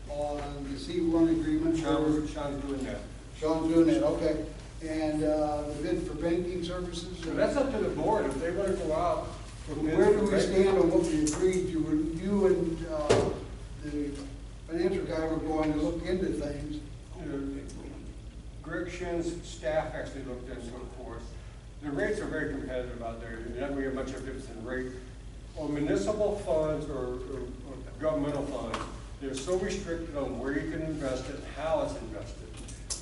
G: on the C1 agreement.
I: Sean's doing that.
G: Sean's doing that, okay. And the bid for banking services?
I: So that's up to the board, if they want to go out. for bids
G: Where do
I: for
G: we
I: banking-
G: stand on what we agreed? You and the financial guy were going to look into things.
I: Greg Shin's staff actually looked into it for us. The rates are very competitive out there. You're not going to get much of a difference in rate. On municipal funds or governmental funds, they're so restricted on where you can invest it, how it's invested,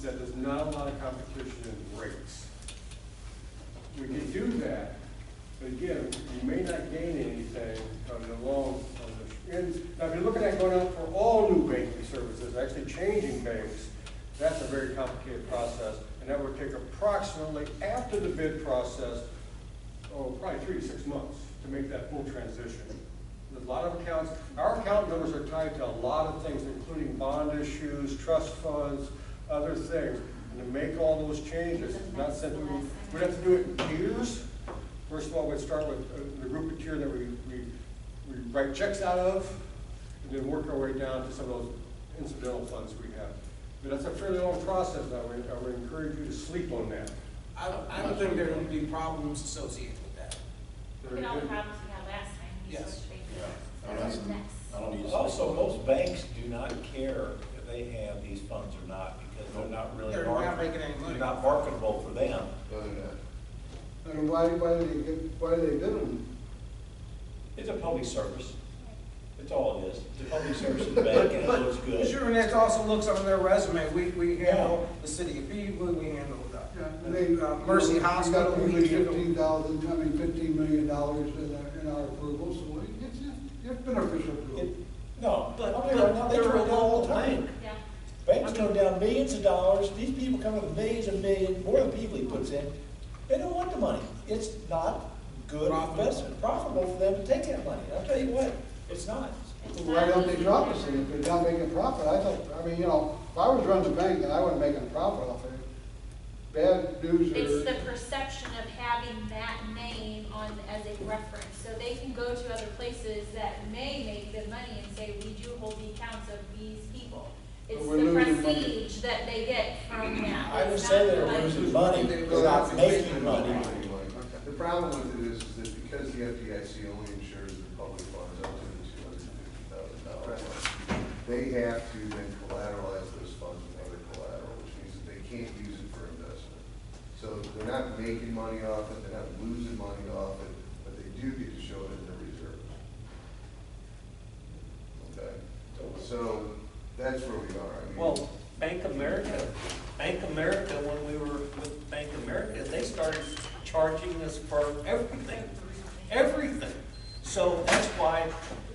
I: that there's not a lot of competition in rates. We can do that, but again, you may not gain anything on the long, now if you're looking at going out for all new banking services, actually changing banks, that's a very complicated process, and that would take approximately, after the bid process, probably 3 to 6 months to make that full transition. There's a lot of accounts, our account numbers are tied to a lot of things, including bond issues, trust funds, other things. And to make all those changes, it's not simply, we'd have to do it in tiers. First of all, we'd start with the group of tier that we write checks out of, and then work our way down to some of those incidental funds we have. But that's a fairly long process. I would encourage you to sleep on that.
E: I don't think there are going to be problems associated with that.
F: Look at all the problems we had last time. We
E: Yes.
F: switched banks.
B: Yeah.
F: That was a mess.
B: I don't need to.
J: Also, most banks do not care if they have these funds or not, because they're not really
E: They're not making any money.
J: they're not marketable for them.
D: Other than that.
G: And why do they bid them?
J: It's a public service. That's all it is. It's a public service to the bank, and it looks good.
E: Sure, and that also looks on their resume. We handle the city of Beaver, we handle Mercy Hospital.
G: We
E: we
G: got
E: handle-
G: $15 million in our approval, so it's beneficial to them.
J: No,
H: But
J: I'll tell you right now, they
H: they're
J: turn
H: a
J: it down all
H: local
J: the time.
H: bank.
F: Yeah.
J: Banks turn down millions of dollars. These people come with millions and millions, more than people he puts in. They don't want the money. It's not good investment, profitable for them to take that money. I'll tell you what, it's not.
F: It's
G: Why
F: not
G: don't they
F: easy.
G: drop us in if they're not making a profit? If I was running the bank, then I wasn't making a profit off of it. Bad news
F: It's the
G: are,
F: perception of having that name on as a reference. So they can go to other places that may make good money and say, we do hold the accounts of these people. It's
G: But we're
F: the
G: losing money.
F: prestige that they get from that.
J: I would
F: It's
J: say
F: not
J: they're
F: the money.
J: losing money without making money.
D: The problem with it is that because the FDIC only insures the public funds up to the $250,000, they have to then collateralize those funds with other collateral, which means that they can't use it for investment. So they're not making money off it, they're not losing money off it, but they do get to show it in their reserves. Okay? So that's where we are. I mean,
H: Well, Bank America, when we were with Bank America, they started charging us for everything, everything. So that's why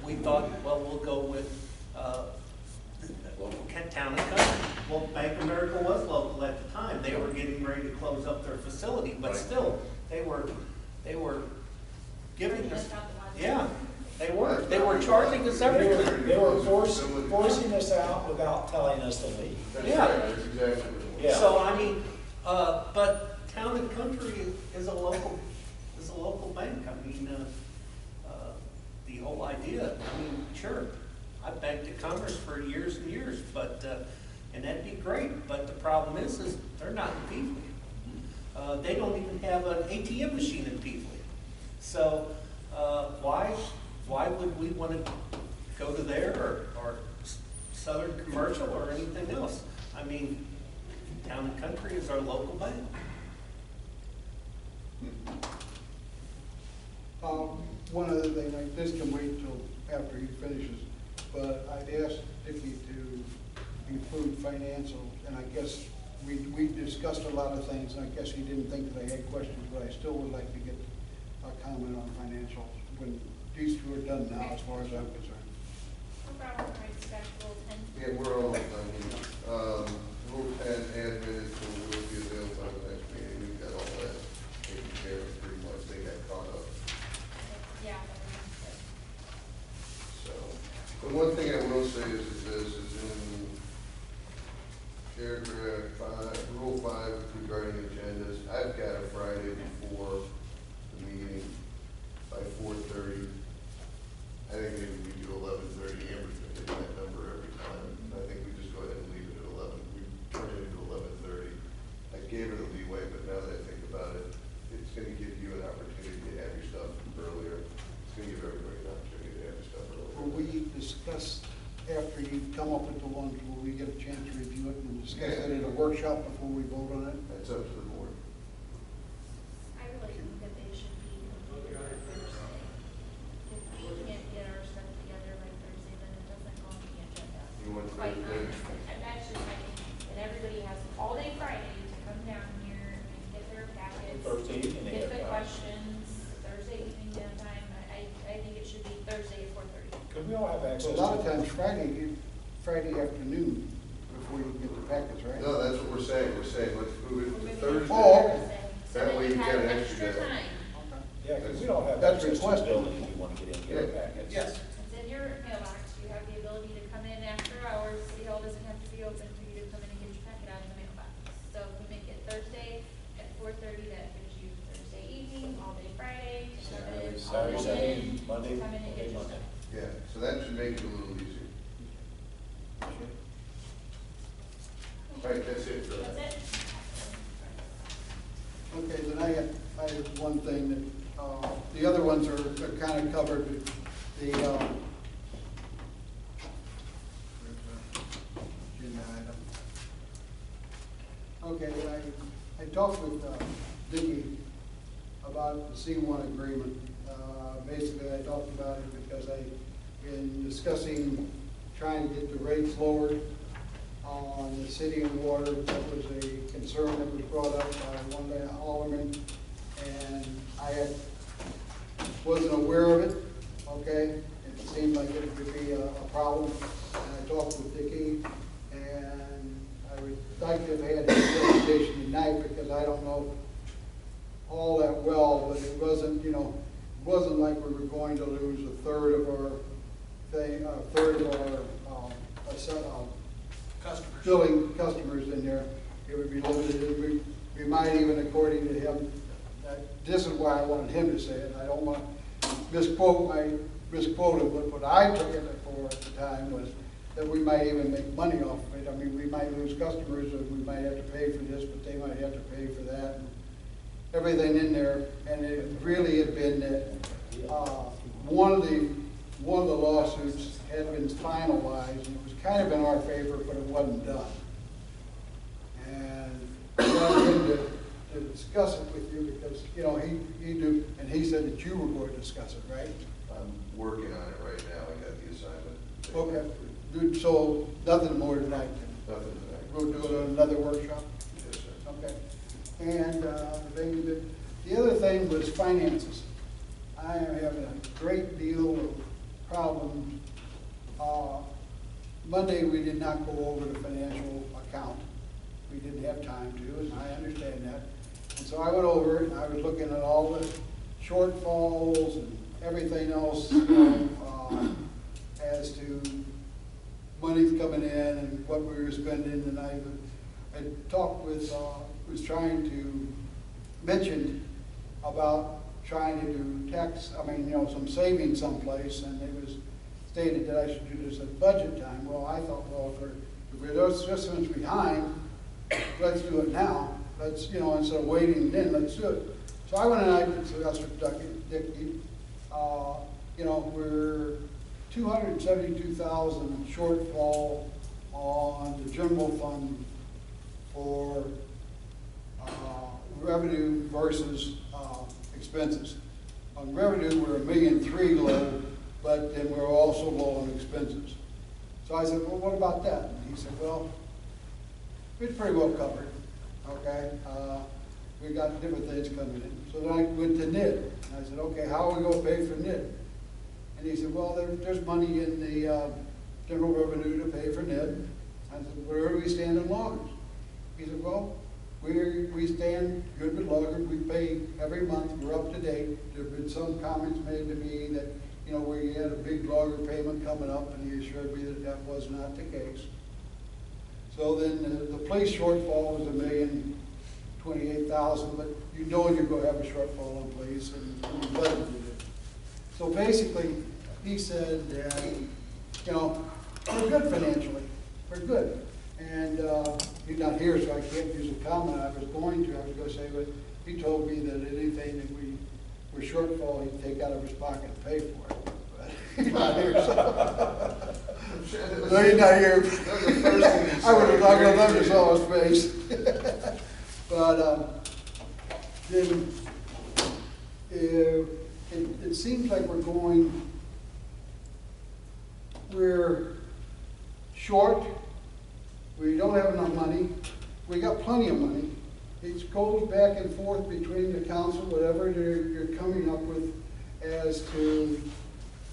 H: we thought, well, we'll go with, Town and Country. Well, Bank America was local at the time. They were getting ready to close up their facility, but
D: Right.
H: still, they were giving us,
F: That's not the one.
H: yeah, they were charging us everything.
J: They were forcing us out without telling us to leave.
D: That's
H: Yeah.
D: right, that's exactly what it was.
J: Yeah.
H: So, I mean, but Town and Country is a local bank. I mean, the whole idea, I mean, sure, I banked at Commerce for years and years, but, and that'd be great, but the problem is they're not in Peafly. They don't even have an ATM machine in Peafly. So, why would we want to go to there or Southern Commercial or anything else? I mean, Town and Country is our local bank.
G: one other thing, like this can wait till after he finishes, but I'd asked Dickie to include financial, and I guess we discussed a lot of things, and I guess he didn't think that I had questions, but I still would like to get a comment on financials when these two are done now, as far as I'm concerned.
F: No problem, all right, back to Rule 10.
D: Yeah, we're almost done here. Rule 10, admin, so we'll be available for the next meeting. We've got all that taken care of pretty much. They got caught up.
F: Yeah, everyone's good.
D: So, the one thing I will say is that this is in paragraph 5, Rule 5 regarding agendas. I've got a Friday before the meeting by 4:30. I think maybe we do 11:30. Amber's gonna hit that number every time. I think we just go ahead and leave it at 11. We turn it into 11:30. I gave it a leeway, but now that I think about it, it's gonna give you an opportunity to have your stuff earlier. It's gonna give everybody an opportunity to have your stuff earlier.
G: Will we discuss, after you come up with the ones, will we get a chance to review it and discuss it in a workshop before we vote on it?
D: That's up to the board.
F: I really think that they should be completed by Thursday. If we can't get our stuff together by Thursday, then it doesn't go on the agenda.
D: You want
F: Quite
D: Thursday?
F: honest, I'm actually thinking that everybody has all day Friday to come down here and get their packets.
J: Thursday evening, they
F: Get the
J: have time.
F: questions, Thursday evening dinner time, I think it should be Thursday at 4:30.
J: Because we all have access
G: So
J: to.
G: a lot of times Friday afternoon before you get the packets, right?
D: No, that's what we're saying. We're saying, let's move it
F: Or
D: to
F: maybe
D: Thursday.
G: Oh,
F: So
D: That
F: then
D: way
F: you
D: you
F: have
D: get an
F: extra
D: extra day.
F: time.
J: Yeah, because we don't have
G: That's
J: access to the
G: requested.
J: building if you want to get in and get our packets.
E: Yes.
F: It's in your mailbox, you have the ability to come in after hours, City Hall doesn't have to be open for you to come in and get your packet out of the mailbox. So if we make it Thursday at 4:30, that gives you Thursday evening, all day Friday, to come in, all
J: Saturday,
F: day
J: Sunday, Monday,
F: come in and get
J: Monday,
F: your
J: Monday.
F: stuff.
D: Yeah, so that should make it a little easier. All right, that's it for that.
F: That's it?
G: Okay, then I have one thing that, the other ones are kind of covered, the, agenda item. Okay, I talked with Dickie about the C1 agreement. Basically, I talked about it because in discussing trying to get the rates lowered on the city and water, that was a concern that was brought up by one of the aldermen, and I wasn't aware of it, okay? It seemed like it could be a problem, and I talked with Dickie, and I would like to have had his presentation tonight, because I don't know all that well, but it wasn't, it wasn't like we were going to lose a third of our thing,
E: Customers.
G: filling customers in there. It would be limited. We might even, according to him, this is why I wanted him to say it. I don't want to misquote him, but what I took it for at the time was that we might even make money off of it. I mean, we might lose customers, and we might have to pay for this, but they might have to pay for that. And everything in there, and it really had been that one of the lawsuits had been finalized, and it was kind of in our favor, but it wasn't done. And I wanted him to discuss it with you because, he knew, and he said that you were going to discuss it, right?
D: I'm working on it right now. I got the assignment.
G: Okay, good, so nothing more tonight then?
D: Nothing tonight.
G: We'll do it on another workshop?
D: Yes, sir.
G: Okay. And the other thing was finances. I am having a great deal of problems. Monday, we did not go over the financial account. We didn't have time to, and I understand that. And so I went over it, and I was looking at all the shortfalls and everything else, as to money's coming in and what we were spending, and I talked with, was trying to mention about trying to do some savings someplace, and it was stated that I should do this at budget time. Well, I thought, well, if we're those systems behind, let's do it now. Let's, instead of waiting then, let's do it. So I went and I discussed with Dickie, we're 272,000 shortfall on the general fund for revenue versus expenses. On revenue, we're $1.3 million low, but then we're also low on expenses. So I said, well, what about that? And he said, well, it's pretty well covered, okay? we got different things coming in. So then I went to NID, and I said, okay, how are we gonna pay for NID? And he said, well, there's money in the, general revenue to pay for NID. I said, where do we stand in loggers? He said, well, we stand good with loggers, we pay every month, we're up to date. There've been some comments made to me that, you know, we had a big logger payment coming up, and he assured me that that was not the case. So then the police shortfall was $1,028,000, but you know you're gonna have a shortfall on police, and we budgeted it. So basically, he said that, you know, we're good financially, we're good. And he's not here, so I can't use a comment I was going to say, but he told me that anything that we were shortfall, he'd take out of his pocket and pay for it. But he's not here, so. No, he's not here. I would have loved to saw his face. But then it seems like we're short. We don't have enough money. We got plenty of money. It goes back and forth between the council, whatever you're coming up with as to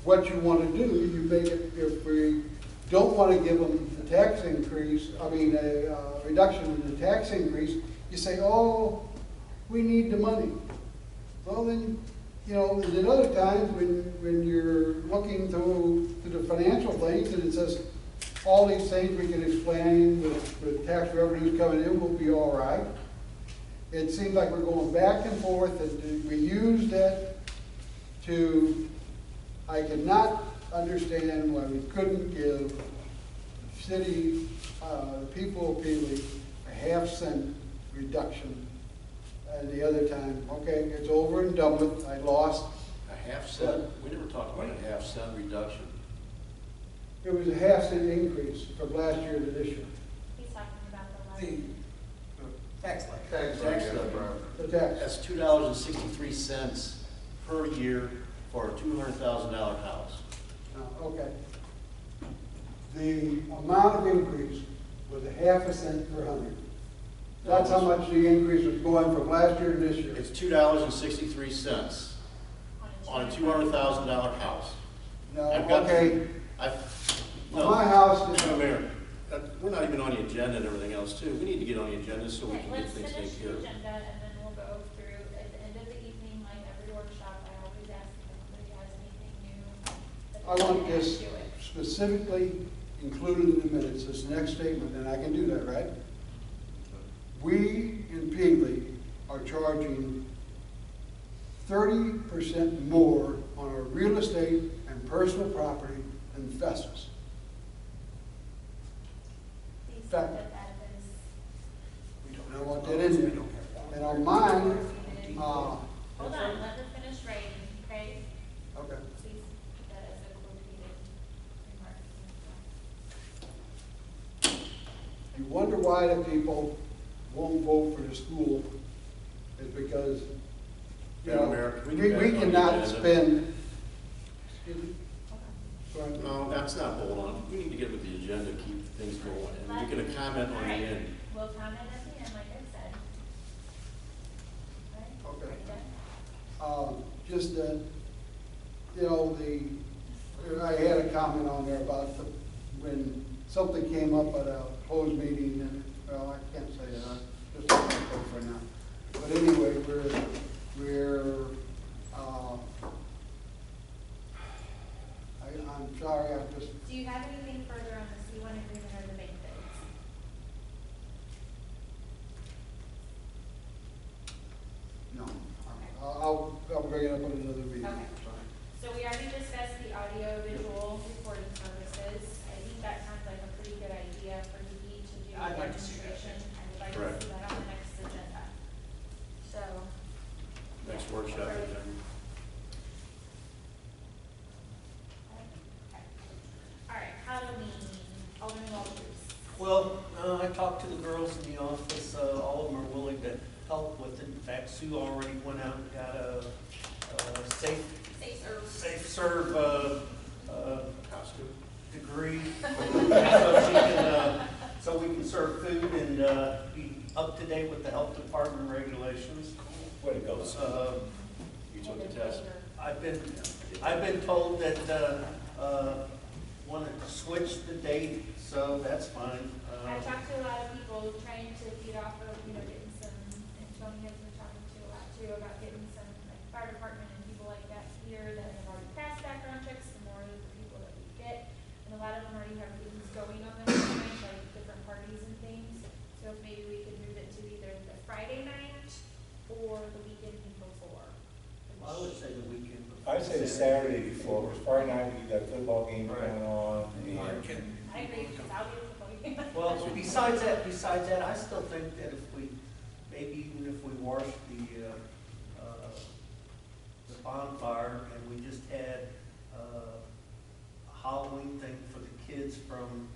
G: what you want to do. You make it, if we don't want to give them the tax increase, a reduction in the tax increase, you say, oh, we need the money. Well, then, you know, and at other times when you're looking through the financial things and it says, all these things we can explain with tax revenues coming in will be all right. It seems like we're going back and forth, and we use that to, I cannot understand why we couldn't give city, people of Pelee a half-cent reduction. And the other time, okay, it's over and done with, I lost.
B: A half cent? We never talked about a half-cent reduction.
G: It was a half-cent increase from last year to this year.
F: He's talking about the
E: The
F: levy.
E: tax levy.
D: Tax levy, right.
G: The tax.
B: That's $2.63 per year for a $200,000 house.
G: Okay. The amount of increase was a half-cent per hundred. That's how much the increase was going from last year to this year.
B: It's $2.63 on a $200,000 house.
G: No,
B: I've got
G: okay.
B: No.
G: My house is.
B: No, Mayor, we're not even on the agenda and everything else too. We need to get on the agenda so we
F: Okay,
B: can get
F: let's
B: things
F: finish
B: taken
F: the
B: care of.
F: agenda and then we'll go through, at the end of the evening, like every workshop, I always ask if anybody has anything new. that
G: I
F: they
G: want
F: can add
G: this
F: to it.
G: specifically included in the minutes, this next statement, and I can do that, right? We in Pelee are charging 30% more on our real estate and personal property than Festus.
F: Please
G: Fact.
F: note that is.
G: We don't know what that is. And our mine,
F: Hold on, let her finish writing, okay?
G: okay.
F: Please put that as a quotated remark.
G: You wonder why the people won't vote for the school is because, you
B: Yeah,
G: know,
B: Mayor, we
G: we
B: can back on the
G: cannot
B: agenda.
G: spend. Excuse me? Go ahead.
B: No, that's not hold on. We need to get with the agenda, keep things going, and we can comment on the
F: Alright,
B: end.
F: we'll comment at the end, like I said. Alright,
G: Okay.
F: are you done?
G: Just that, you know, I had a comment on there about when something came up at a closed meeting, and, well, I can't say that, just let that go for now. But anyway, I'm sorry, I just,
F: Do you have anything further on the C1 agreement or the bank bids?
G: no. I'll bring it up at another meeting.
F: Okay.
G: Sorry.
F: So we already discussed the audio visual recording services. I think that sounds like a pretty good idea for DE to do
E: I'd like to see that.
F: demonstration. I would like
B: Correct.
F: to see that on the next agenda. So.
B: Next workshop
F: Okay.
B: agenda.
F: All right, Halloween, Alderman Walters.
H: Well, I talked to the girls in the office, all of them are willing to help with it. In fact, Sue already went out and got a safe serve,
B: Costume.
H: degree. So she can, so we can serve food and, be up to date with the health department regulations.
J: Way to go, son.
B: You took the test.
H: I've been told that, want to switch the date, so that's fine.
F: I've talked to a lot of people trying to feed off of, getting some, and Tony has been talking to a lot too about getting some, like, fire department and people like that here that have already passed background checks, the more the people that we get. And a lot of them already have things going on their mind, like different parties and things. So if maybe we could move it to either the Friday night or the weekend before.
H: I would say the weekend.
J: I'd say the Saturday before, because Friday night you got football game going on. and-
F: I agree, because I'll be able to play.
H: Well, besides that, I still think that if we, maybe even if we wash the bonfire and we just had a Halloween thing for the kids from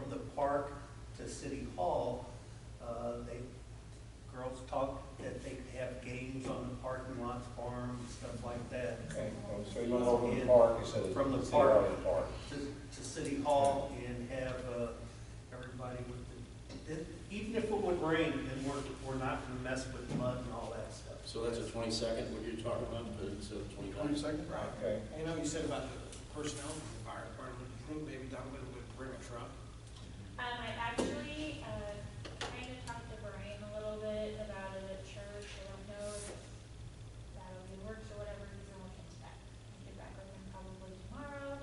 H: the park to City Hall, girls talk that they could have games on the parking lots, farms, stuff like that.
J: Okay, well, so you want to open the park instead of.
H: From the
J: City
H: park.
J: Hall to the park.
H: To City Hall and have everybody with even if it would rain, then we're not gonna mess with mud and all that stuff.
B: So that's the 22nd, what you're talking about, but instead of 29th?
E: Right.
J: Okay.
E: You know, you said about the personnel from the fire department, you think maybe Donovan would bring a truck?
F: I actually, kind of talked to Brian a little bit about it at church. I don't know if that'll be works or whatever, he's gonna look into that. I'll get back with him probably tomorrow,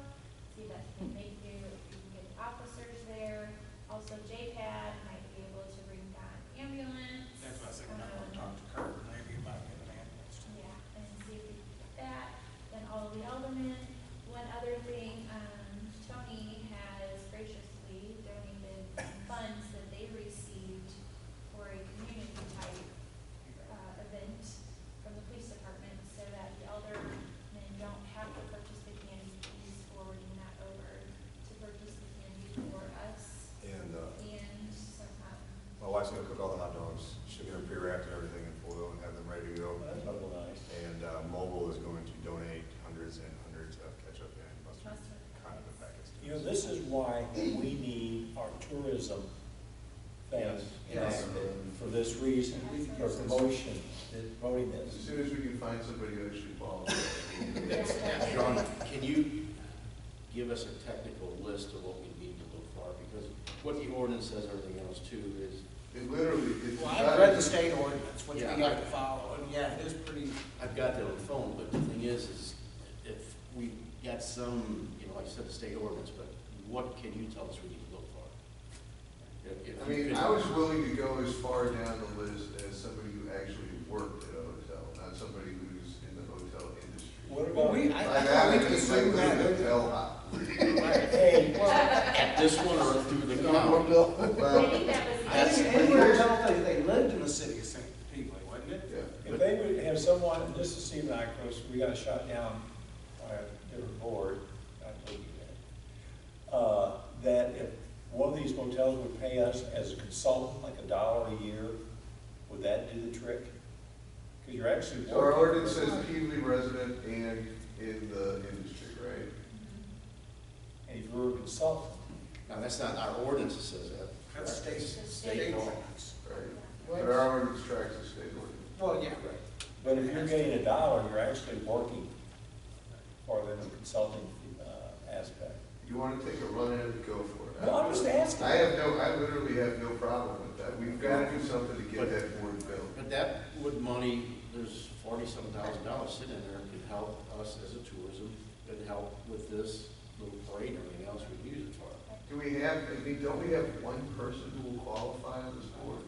F: see if that can make you, if you can get officers there. Also, JPAD might be able to bring down ambulance.
E: That's what I was thinking, I want to talk to Kurt maybe about getting an ambulance.
F: Yeah, and see if we can get that. Then all of the aldermen. One other thing, Tony has graciously donated funds that they received for a community type event from the police department so that the aldermen don't have to purchase the candy. He's forwarding that over to purchase the candy for us
A: And
F: and some,
A: my wife's gonna cook all the hot dogs. She'll get them pre-wrapped and everything in foil and have them ready to go.
J: That's real nice.
A: And Mobile is going to donate hundreds and hundreds of ketchup and mustard condiment packets.
J: You know, this is why we need our tourism thing
F: Yes.
J: for this reason, for promotion, promoting
D: As
J: this.
D: soon as we can find somebody who actually qualifies.
B: John, can you give us a technical list of what we need to look for? Because what the ordinance says, everything else too, is,
D: It literally, it's.
E: Well, I've read the state ordinance, which we
B: Yeah.
E: have to follow, and yeah, it is pretty,
B: I've got that on the phone, but the thing is if we got some, like you said, the state ordinance, but what can you tell us we need to look for? If
D: I
B: you
D: mean,
B: could-
D: I was willing to go as far down the list as somebody who actually worked at a hotel, not somebody who's in the hotel industry.
J: What
E: well,
J: about,
E: I
D: By
E: thought
D: that,
E: we
D: I
E: could
D: mean,
E: assume
D: like,
E: that.
D: hotel hop.
J: hey,
B: At this one or through the county?
D: Well,
F: I think that was.
E: I think anywhere else they lived in the city of St. Pete, wasn't it?
D: yeah.
J: if they would have someone, just to see like, of course, we got shot down by a different board, I told you that if one of these motels would pay us as a consultant, like $1 a year, would that do the trick? Because you're actually.
D: So our ordinance says Peabody resident and in the industry, right?
J: And if you're a consultant,
B: Now, that's not our ordinance that says that.
E: That's
B: correct?
E: state,
B: It's
E: state
B: law.
E: ordinance.
D: Right. But our ordinance tracks the state ordinance.
E: Well, yeah.
J: but if you're getting $1, you're actually working for them in the consulting aspect.
D: You want to take a run at it, go for it.
J: No, I'm just asking.
D: I literally have no problem with that. We've got to do something to get that board built.
B: But that would money, there's $40-some thousand sitting in there, could help us as a tourism, could help with this little parade and everything else we use it for.
D: Do we have, don't we have one person who will qualify on this board?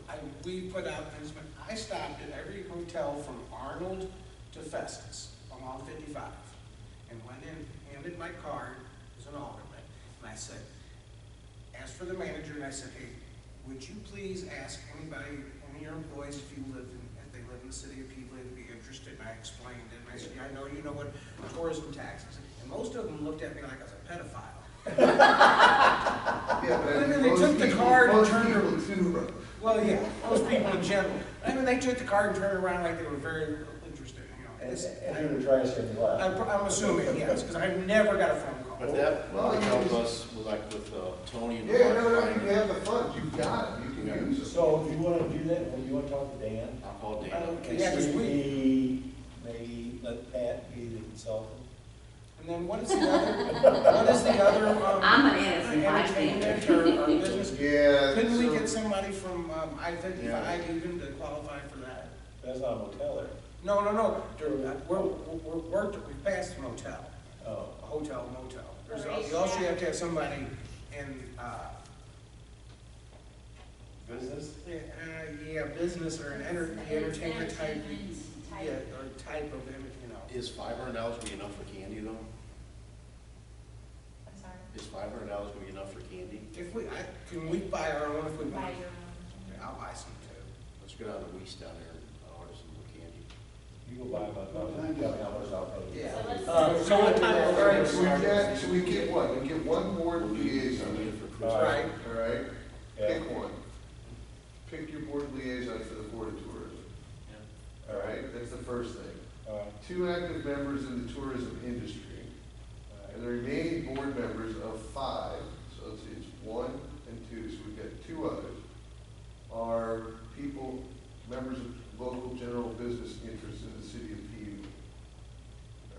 E: We put out things, but I stopped at every hotel from Arnold to Festus along 55 and went in, handed my card as an alderman, and I said, asked for the manager, and I said, hey, would you please ask anybody, any of your employees, if they live in the city of Peabody, to be interested? And I explained it, and I said, yeah, I know you know what tourism tax is. And most of them looked at me like I was a pedophile.
D: Yeah, but I
E: And then
D: mean,
E: they
D: most
E: took the
D: people-
E: card and
D: most
E: turned
D: people
E: around.
D: too.
E: Well, yeah, most people in general. I mean, they took the card and turned around like they were very interested, you know.
J: And
E: It's-
J: you're the trash in the left.
E: I'm assuming, yes, because I've never got a phone call.
B: But that
D: Well,
B: would
D: you
B: help
D: just-
B: us with, like, with Tony and.
D: Yeah, no,
B: Mark
D: you
B: finding-
D: have the funds, you've got them, you can use them.
C: So if you wanna do that, or you wanna talk to Dan?
B: I'll call Dan.
E: Yeah, 'cause
C: Maybe let Pat be the consultant.
E: And then what is the other,
K: I'm an innocent
E: entertainment
K: bystander.
E: or business?
D: Yeah.
E: Couldn't we
D: so-
E: get somebody from, I-55 even to qualify for that?
C: That's not a motel there.
E: No, we passed a motel,
C: Oh.
E: a hotel, motel. There's,
F: Right.
E: you also have to have somebody in,
C: Business?
E: yeah, business or an entertainment type,
F: Entertainment type.
E: yeah, or type of, you know.
B: Is $500 gonna be enough for candy though?
F: I'm sorry,
B: Is $500 gonna be enough for candy?
E: If can we buy our own if we
F: buy
E: want?
F: your own.
E: Yeah, I'll buy some too.
B: Let's go down to Weiss down there and order some more candy.
C: You go buy my, tell me how much I'll pay you.
E: Yeah.
F: So let's.
H: So what time of break?
D: So we get what? We get one board liaison,
B: Need it for
E: That's
B: Christmas.
E: right.
D: all right?
C: Yeah.
D: Pick one. Pick your board liaison for the Board of Tourism, all right? That's the first thing.
C: All right.
D: 2 active members in the tourism industry, and the remaining board members of 5, so it's 1 and 2, so we've got 2 others, are people, members of local general business interests in the city of Peogue.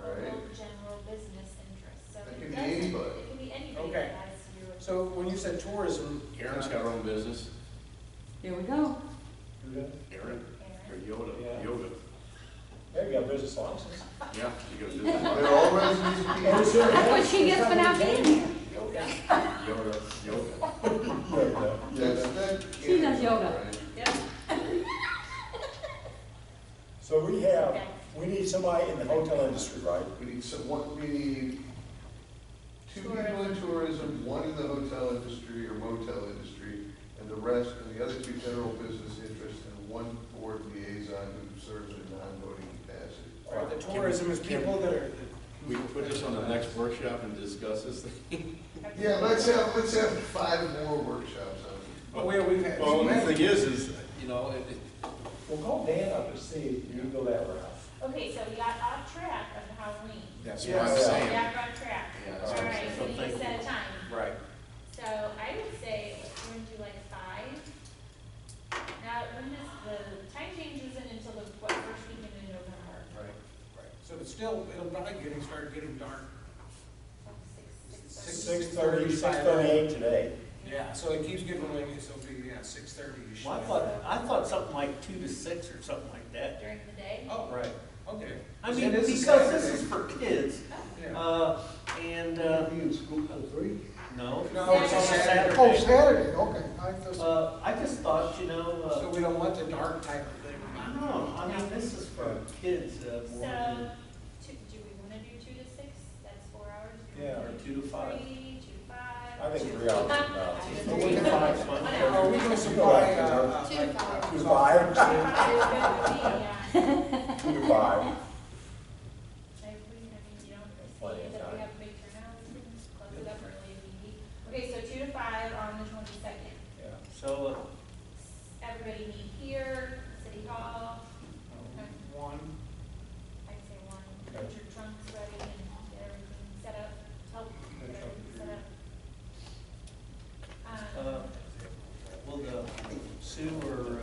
D: All right?
F: Local general business interests, so
D: That
F: it
D: can be
F: doesn't-
D: anybody.
F: It can be anybody
E: Okay.
F: that has your.
E: So when you said tourism.
B: Karen's got her own business.
K: Here we go.
C: You got it?
B: Aaron, or
F: Aaron.
B: Yoda,
C: Yeah.
B: Yoga.
C: Yeah, you got a business license.
B: Yeah, you got business.
D: They're all residents of Peogue.
K: That's what she gets for not being here.
B: Yoda, yoga.
D: That
K: She does yoga.
D: right?
F: Yep.
C: So we have,
F: Okay.
C: we need somebody in the hotel industry, right?
D: We need we need 2 people in tourism, 1 in the hotel industry or motel industry, and the rest, and the other 2 general business interests, and 1 board liaison who serves in a non-voting capacity.
E: Or the tourism is people that are.
B: We can put this on the next workshop and discuss this thing.
D: Yeah, let's have 5 more workshops on it.
E: But we've had.
B: Well, the thing is, you know,
C: We'll call Dan up and see if you can go that route.
F: Okay, so we got off track of Halloween.
B: that's
C: Yeah,
B: what I'm
C: yeah.
B: saying.
F: We got on track.
B: Yeah,
F: All
B: so-
F: right, so we
B: thank
F: just
B: you.
F: set a time.
B: Right.
F: So I would say we're gonna do like 5. Now, when is the time change isn't until the, first weekend in November?
B: Right.
E: So it's still, it'll probably start getting dark.
F: Six
C: 6:30, 6:38 today.
E: Yeah, so it keeps getting late, so it'll be, 6:30-ish.
H: Well, I thought something like 2 to 6 or something like that.
F: During the day?
E: Oh,
H: Right.
E: okay.
H: I
E: So
H: mean,
E: it is a
H: because this
E: Saturday.
H: is for kids,
E: Yeah.
H: and,
G: Be in school till 3?
H: no.
E: No, it's a Saturday.
G: Oh, Saturday, okay.
H: I just thought,
E: So we don't want the dark type of thing.
H: no, I mean, this is for kids, more
F: So,
H: than,
F: do we wanna do 2 to 6? That's 4 hours. Do we
C: Yeah,
F: wanna
H: or
F: do
H: 2 to 5.
F: 3, 2 to 5?
C: I think 3 hours is enough.
F: I
H: Well,
F: agree.
H: 2 to 5 is fine.
F: 1
E: Are
F: hour.
E: we gonna supply,
F: 2 to 5.
C: 2 to 5?
F: 2 to 5 is good with me, yeah.
C: 2 to 5.
F: If we, you know,
C: Plenty
F: see
C: of
F: that we
C: time.
F: have a big turnout, we can close it up early if need be. Okay, so 2 to 5 on the 22nd.
C: Yeah.
H: So,
F: Everybody meet here, City Hall.
E: One.
F: I'd say 1, get your trunks ready and get everything set up, help get everything set up.
H: will the Sue or,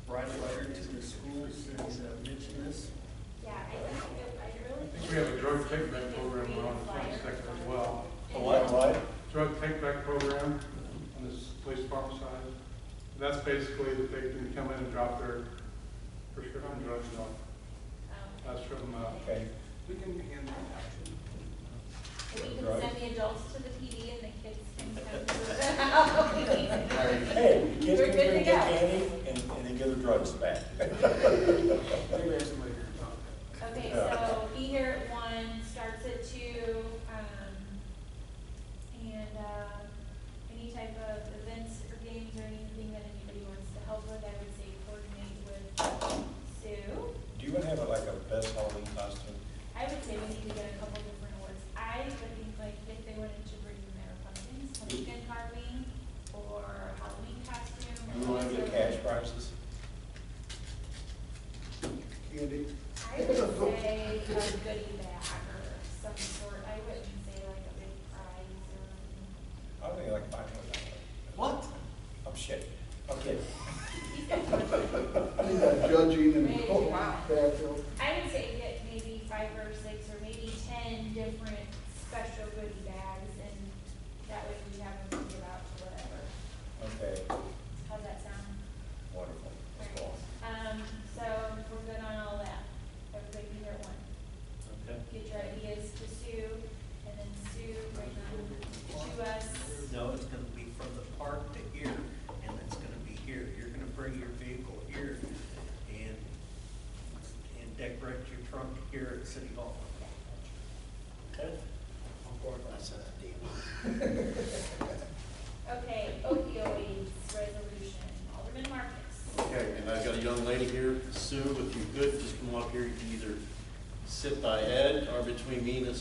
H: write a letter to the schools and mention this?
F: Yeah, I really.
L: I think we have a drug take-back program on the 22nd as well.
H: A what?
C: What?
L: Drug take-back program on this police department side. That's basically that they can come in and drop their prescription drugs off. That's from,
C: Okay.
E: We can hand that out.
F: We can
C: Right.
F: send the adults to the PD and the kids can come to the.
C: Hey, kids
F: We're
C: can
F: good
C: bring
F: to
C: their
F: go.
C: candy and they get their drugs back.
E: Maybe there's somebody here to talk.
F: Okay,
C: Yeah.
F: so be here at 1, starts at 2, any type of events or games or anything that anybody wants to help with, I would say coordinate with Sue.
C: Do you want to have like a best Halloween costume?
F: I would say we need to get a couple different awards. I would think like if they wanted to bring their pumpkins, pumpkin carving, or Halloween costume.
C: Do you want to get cash prizes?
G: backfill.
F: I would say get maybe 5 or 6 or maybe 10 different special goodie bags, and that way we have them to give out to whatever.
C: Okay,
F: How's that sound?
C: wonderful, that's cool.
F: So we're good on all that. Everybody be here at 1.
H: Okay.
F: Get your ideas to Sue, and then Sue bring them to us.
H: No, it's gonna be from the park to here, and it's gonna be here. You're gonna bring your vehicle here and decorate your trunk here at City Hall. Okay?
B: That's an idea.
F: Okay, opioids resolution, Alderman Marcus.
B: Okay, and I've got a young lady here, Sue, if you could, just come up here, you can either sit by Ed or between me and this